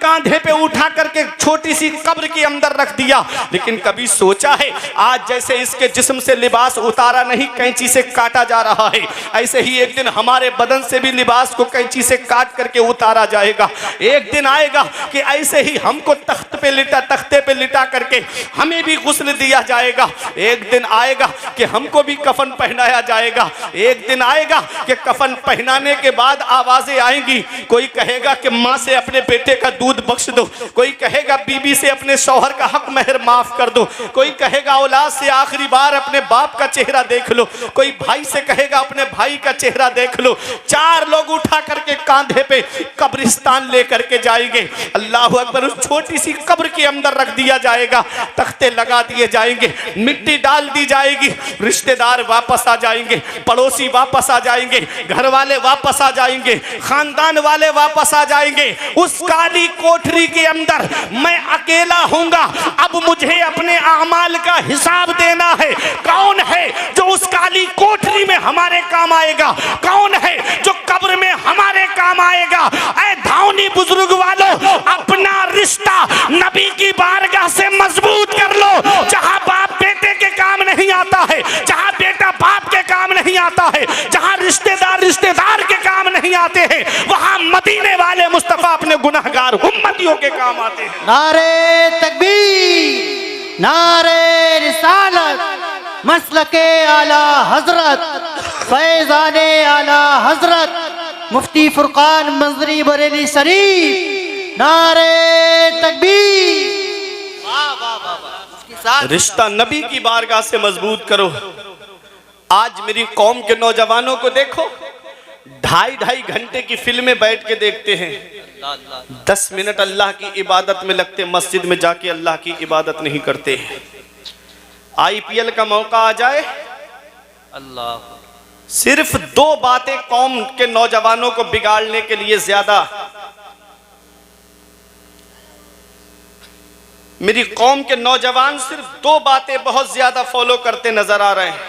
कांधे पे उठा करके छोटी सी कब्र के अंदर रख दिया। लेकिन कभी सोचा है आज जैसे इसके जिस्म से लिबास उतारा नहीं कैंची से काटा जा रहा है, ऐसे ही एक दिन हमारे बदन से भी लिबास को कैंची से काट करके उतारा जाएगा। एक दिन आएगा कि ऐसे ही हमको तख्ते पे लिटा करके हमें भी गुस्ल दिया जाएगा। एक दिन आएगा कि हमको भी कफन पहनाया जाएगा। एक दिन आएगा कि कफन पहनाने के बाद आवाजें आएंगी, कोई कहेगा कि माँ से अपने बेटे का दूध बख्श दो, कोई कहेगा बीबी से अपने शौहर का हक महर माफ कर दो, कोई कहेगा औलाद से आखिरी बार अपने बाप का चेहरा देख लो, कोई भाई से कहेगा अपने भाई का चेहरा देख लो। चार लोग उठा करके कांधे पे कब्रिस्तान लेकर के जाएंगे। अल्लाह अकबर, उस छोटी सी कब्र के अंदर रख दिया जाएगा, तख्ते लगा दिए जाएंगे, मिट्टी डाल दी जाएगी, रिश्तेदार वापस आ जाएंगे, पड़ोसी वापस आ जाएंगे, घर वाले वापस आ जाएंगे, खानदान वाले वापस आ जाएंगे। उस काली कोठरी के अंदर मैं अकेला हूंगा। अब मुझे अपने अमाल का हिसाब देना है। कौन है जो उस काली कोठरी में हमारे काम आएगा? कौन है जो कब्र में हमारे काम आएगा? ऐ धावनी बुजुर्ग वालों, अपना रिश्ता नबी की बारगाह से मजबूत कर लो। जहां बाप बेटे के काम नहीं आता है, जहां बेटा बाप के काम नहीं आता है, जहां रिश्तेदार के काम नहीं आते हैं, वहां मदीने वाले मुस्तफा अपने गुनहगार उम्मतियों के काम आते हैं। नारे तकबीर, नारे रिसालत, मसलके आला हजरत, फैज़ाने आला हजरत मुफ्ती फुरकान मंजरी बरेली शरीफ। नारे तकबीर। रिश्ता नबी की बारगाह से मजबूत करो। आज मेरी कौम के नौजवानों को देखो, 2.5 घंटे की फिल्में बैठ के देखते हैं, 10 मिनट अल्लाह की इबादत में लगते, मस्जिद में जाके अल्लाह की इबादत नहीं करते। IPL का मौका आ जाए, अल्लाह, सिर्फ 2 बातें कौम के नौजवानों को बिगाड़ने के लिए ज्यादा। मेरी कौम के नौजवान सिर्फ 2 बातें बहुत ज्यादा फॉलो करते नजर आ रहे हैं,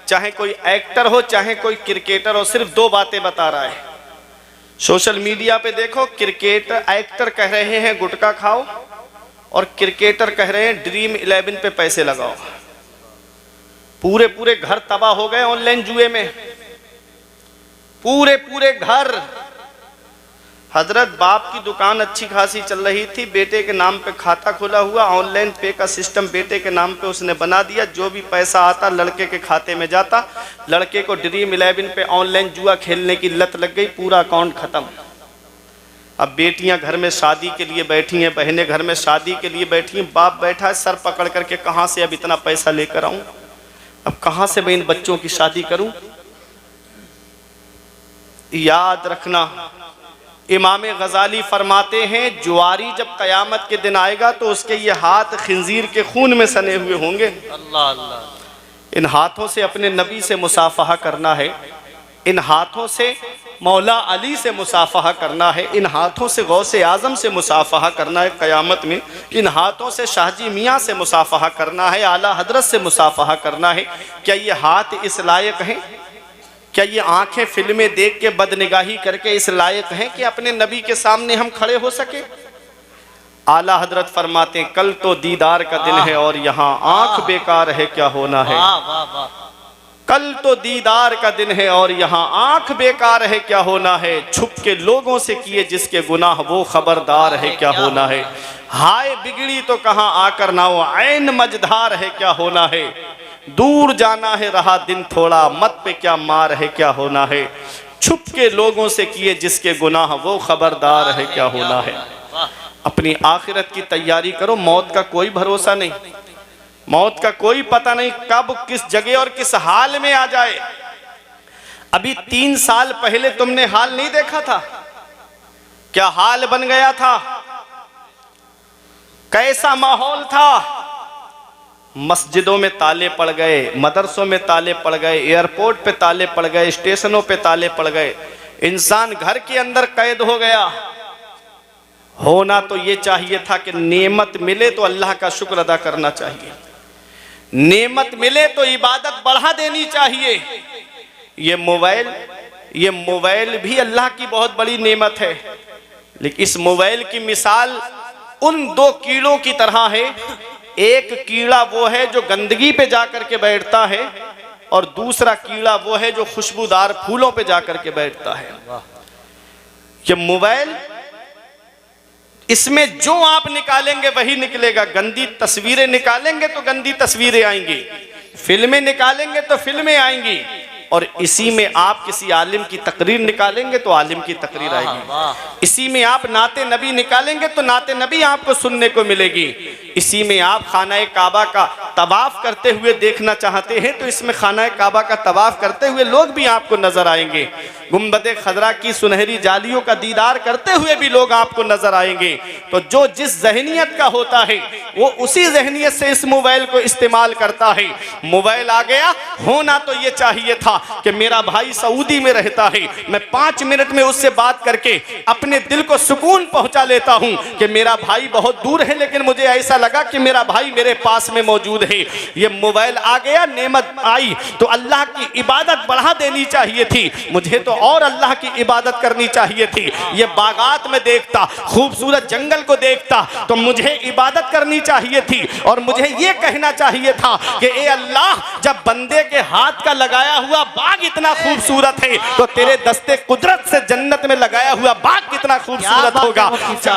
चाहे कोई एक्टर हो चाहे कोई क्रिकेटर हो, सिर्फ 2 बातें बता रहा है। सोशल मीडिया पे देखो, क्रिकेटर एक्टर कह रहे हैं गुटखा खाओ और क्रिकेटर कह रहे हैं ड्रीम 11 पे पैसे लगाओ। पूरे पूरे घर तबाह हो गए ऑनलाइन जुए में, पूरे पूरे घर। हजरत बाप की दुकान अच्छी खासी चल रही थी, बेटे के नाम पे खाता खुला हुआ, ऑनलाइन पे का सिस्टम बेटे के नाम पे उसने बना दिया, जो भी पैसा आता लड़के के खाते में जाता, लड़के को ड्रीम 11 पे ऑनलाइन जुआ खेलने की लत लग गई, पूरा अकाउंट खत्म। अब बेटियां घर में शादी के लिए बैठी हैं, बहनें घर में शादी के लिए बैठी हैं, बाप बैठा है सर पकड़ करके, कहाँ से अब इतना पैसा लेकर आऊं, अब कहाँ से मैं इन बच्चों की शादी करूं। याद रखना, इमाम गजाली फरमाते हैं, जुआरी जब कयामत के दिन आएगा तो उसके ये हाथ खिंजीर के खून में सने हुए होंगे। अल्लाह अल्लाह। इन हाथों से अपने नबी से मुसाफहा करना है, इन हाथों से मौला अली से मुसाफहा करना है, इन हाथों से गौसे आजम से मुसाफहा करना है कयामत में, इन हाथों से शाहजी मियाँ से मुसाफहा करना है, आला हजरत से मुसाफहा करना है। क्या ये हाथ इस लायक हैं, क्या ये आंखें फिल्में देख के बदनिगाही करके इस लायक हैं कि अपने नबी के सामने हम खड़े हो सके। आला हजरत फरमाते हैं, कल तो दीदार का दिन है और यहाँ आंख बेकार है क्या होना है। वाह वाह वाह। कल तो दीदार का दिन है और यहाँ आंख बेकार है क्या होना है। छुप के लोगों से किए जिसके गुनाह वो खबरदार है क्या होना है। हाय बिगड़ी तो कहाँ आकर ना हो, ऐन मझधार है क्या होना है। दूर जाना है रहा दिन थोड़ा, मत पे क्या मार है क्या होना है। छुप के लोगों से किए जिसके गुनाह वो खबरदार है क्या होना है। अपनी आखिरत की तैयारी करो, मौत का कोई भरोसा नहीं, मौत का कोई पता नहीं कब किस जगह और किस हाल में आ जाए। अभी 3 साल पहले तुमने हाल नहीं देखा था, क्या हाल बन गया था, कैसा माहौल था। मस्जिदों में ताले पड़ गए, मदरसों में ताले पड़ गए, एयरपोर्ट पे ताले पड़ गए, स्टेशनों पे ताले पड़ गए, इंसान घर के अंदर कैद हो गया। होना तो ये चाहिए था कि नेमत मिले तो अल्लाह का शुक्र अदा करना चाहिए, नेमत मिले तो इबादत बढ़ा देनी चाहिए। ये मोबाइल भी अल्लाह की बहुत बड़ी नेमत है, लेकिन इस मोबाइल की मिसाल उन 2 कीड़ों की तरह है। एक कीड़ा वो है जो गंदगी पे जाकर के बैठता है और दूसरा कीड़ा वो है जो खुशबूदार फूलों पे जाकर के बैठता है। ये मोबाइल, इसमें जो आप निकालेंगे वही निकलेगा। गंदी तस्वीरें निकालेंगे तो गंदी तस्वीरें आएंगी, फिल्में निकालेंगे तो फिल्में आएंगी, और इसी में आप किसी आलिम की तकरीर निकालेंगे तो आलिम की तकरीर आएगी। इसी में आप नाते नबी निकालेंगे तो नाते नबी आपको सुनने को मिलेगी। इसी में आप खाना काबा का तवाफ करते हुए देखना चाहते हैं तो इसमें खाना काबा का तवाफ करते हुए लोग भी आपको नजर आएंगे। गुंबद खजरा की सुनहरी जालियों का दीदार करते हुए भी लोग आपको नजर आएंगे। तो जो जिस जहनियत का होता है वो उसी जहनियत से इस मोबाइल को इस्तेमाल करता है। मोबाइल आ गया, होना तो ये चाहिए था कि मेरा भाई सऊदी में रहता है, मैं 5 मिनट में उससे बात करके अपने दिल को सुकून पहुंचा लेता हूं कि मेरा भाई बहुत दूर है लेकिन मुझे ऐसा लगा कि मेरा भाई मेरे पास में मौजूद है। ये मोबाइल आ गया, नेमत आई तो अल्लाह की इबादत बढ़ा देनी चाहिए थी, मुझे तो और अल्लाह की इबादत करनी चाहिए थी। ये बागात में देखता, खूबसूरत जंगल को देखता तो मुझे इबादत करनी चाहिए थी और मुझे ये कहना चाहिए था कि ए अल्लाह, जब बंदे के हाथ का लगाया हुआ बाग इतना खूबसूरत है तो तेरे दस्ते कुदरत से जन्नत में लगाया हुआ बाग कितना खूबसूरत होगा।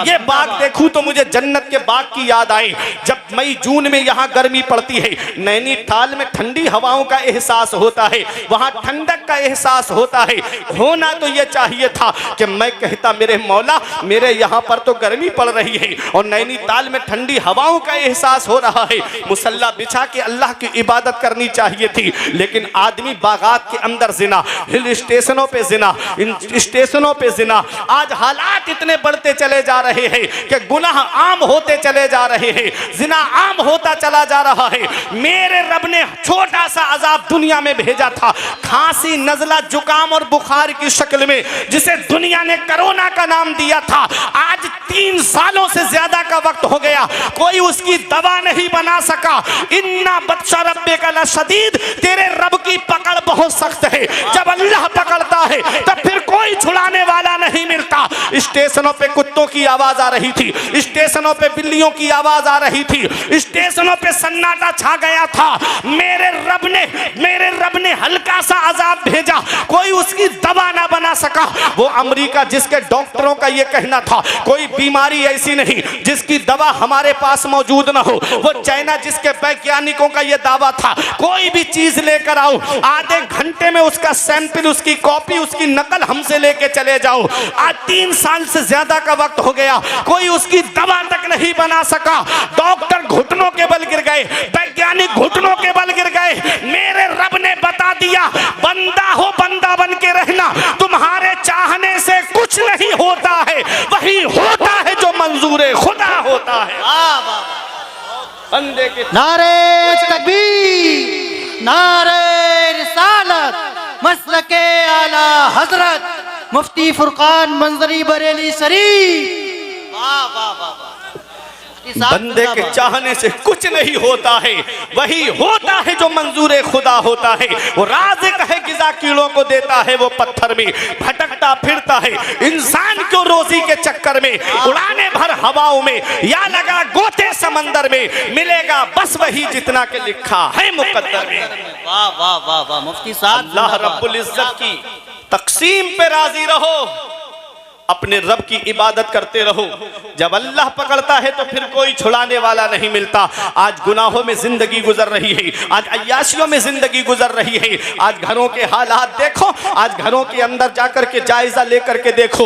ये बाग देखूं तो मुझे जन्नत के बाग की याद आई। जब मई जून में यहाँ गर्मी पड़ती है। नैनीताल में ठंडी हवाओं का एहसास होता है, वहां ठंडक का एहसास होता है। होना तो यह चाहिए था कि मैं कहता मेरे मौला मेरे यहाँ पर तो गर्मी पड़ रही है और नैनीताल में ठंडी हवाओं का एहसास हो रहा है, मुसल्ला बिछा के अल्लाह की इबादत करनी चाहिए थी। लेकिन आदमी बागात के अंदर जिना, हिल स्टेशनों पे जिना, इन स्टेशनों पे जिना। आज हालात इतने बढ़ते चले जा रहे हैं कि गुनाह आम होते चले जा रहे हैं, जिना आम होता चला जा रहा है। मेरे रब ने छोटा सा अजाब दुनिया में भेजा था, खांसी, नजला, जुकाम और बुखार की शक्ल में, जिसे दुनिया ने कोरोना का नाम दिया था। आज 3 सालों से ज्यादा का वक्त हो गया, कोई उसकी दवा नहीं बना सका। इन्ना बत्शा रब्बे का लशदीद, तेरे रब की पकड़ बहुत सख्त है। जब अल्लाह पकड़ता है तो फिर कोई छुड़ाने वाला नहीं मिलता। स्टेशनों पे कुत्तों की आवाज आ रही थी, स्टेशनों पे बिल्लियों की आवाज आ रही थी, स्टेशनों पे सन्नाटा छा गया था। मेरे रब ने हल्का सा अजाब भेजा, कोई उसकी दवा ना बना सका। वो अमेरिका जिसके डॉक्टरों का ये कहना था कोई बीमारी ऐसी नहीं जिसकी दवा हमारे पास मौजूद ना हो, वो चाइना जिसके वैज्ञानिकों का ये दावा था कोई भी चीज लेकर आओ, आधे घंटे में उसका सैंपल, उसकी कॉपी, उसकी नकल हमसे लेके चले जाओ। आज 3 साल से ज्यादा का वक्त हो गया, कोई उसकी दवा तक नहीं बना सका। डॉक्टर घुटनों के बल गिर गए, वैज्ञानिक घुटनों के बल गिर गए। मेरे रब ने बता दिया, बंदा हो बंदा बन के रहना, तुम्हारे चाहने से कुछ नहीं होता है, वही होता है जो मंजूर खुदा होता है। बंदे के नारे तकबीर, नारे रिसालत, मसलके आला हजरत मुफ्ती फुरकान मंजरी बरेली शरीफ। वाह वाह वाह वाह। बंदे के चाहने से कुछ नहीं होता है, वही होता है जो मंजूर खुदा होता है। वो राज़िक है, गिज़ा कीड़ों को देता है, वो पत्थर में भटकता फिरता है। इंसान को रोजी के चक्कर में उड़ाने भर हवाओं में या लगा गोते समंदर में, मिलेगा बस वही जितना के लिखा है मुकद्दर में। वाह वाह वाह वाह मुफ्ती साहब, अल्लाह रब्बुल इज्जत की तकसीम पे राजी रहो, अपने रब की इबादत करते रहो। जब अल्लाह पकड़ता है तो फिर कोई छुड़ाने वाला नहीं मिलता। आज गुनाहों में जिंदगी गुजर रही है, आज अय्याशियों में जिंदगी गुजर रही है। आज घरों के हालात देखो, आज घरों के अंदर जाकर के जायजा लेकर के देखो।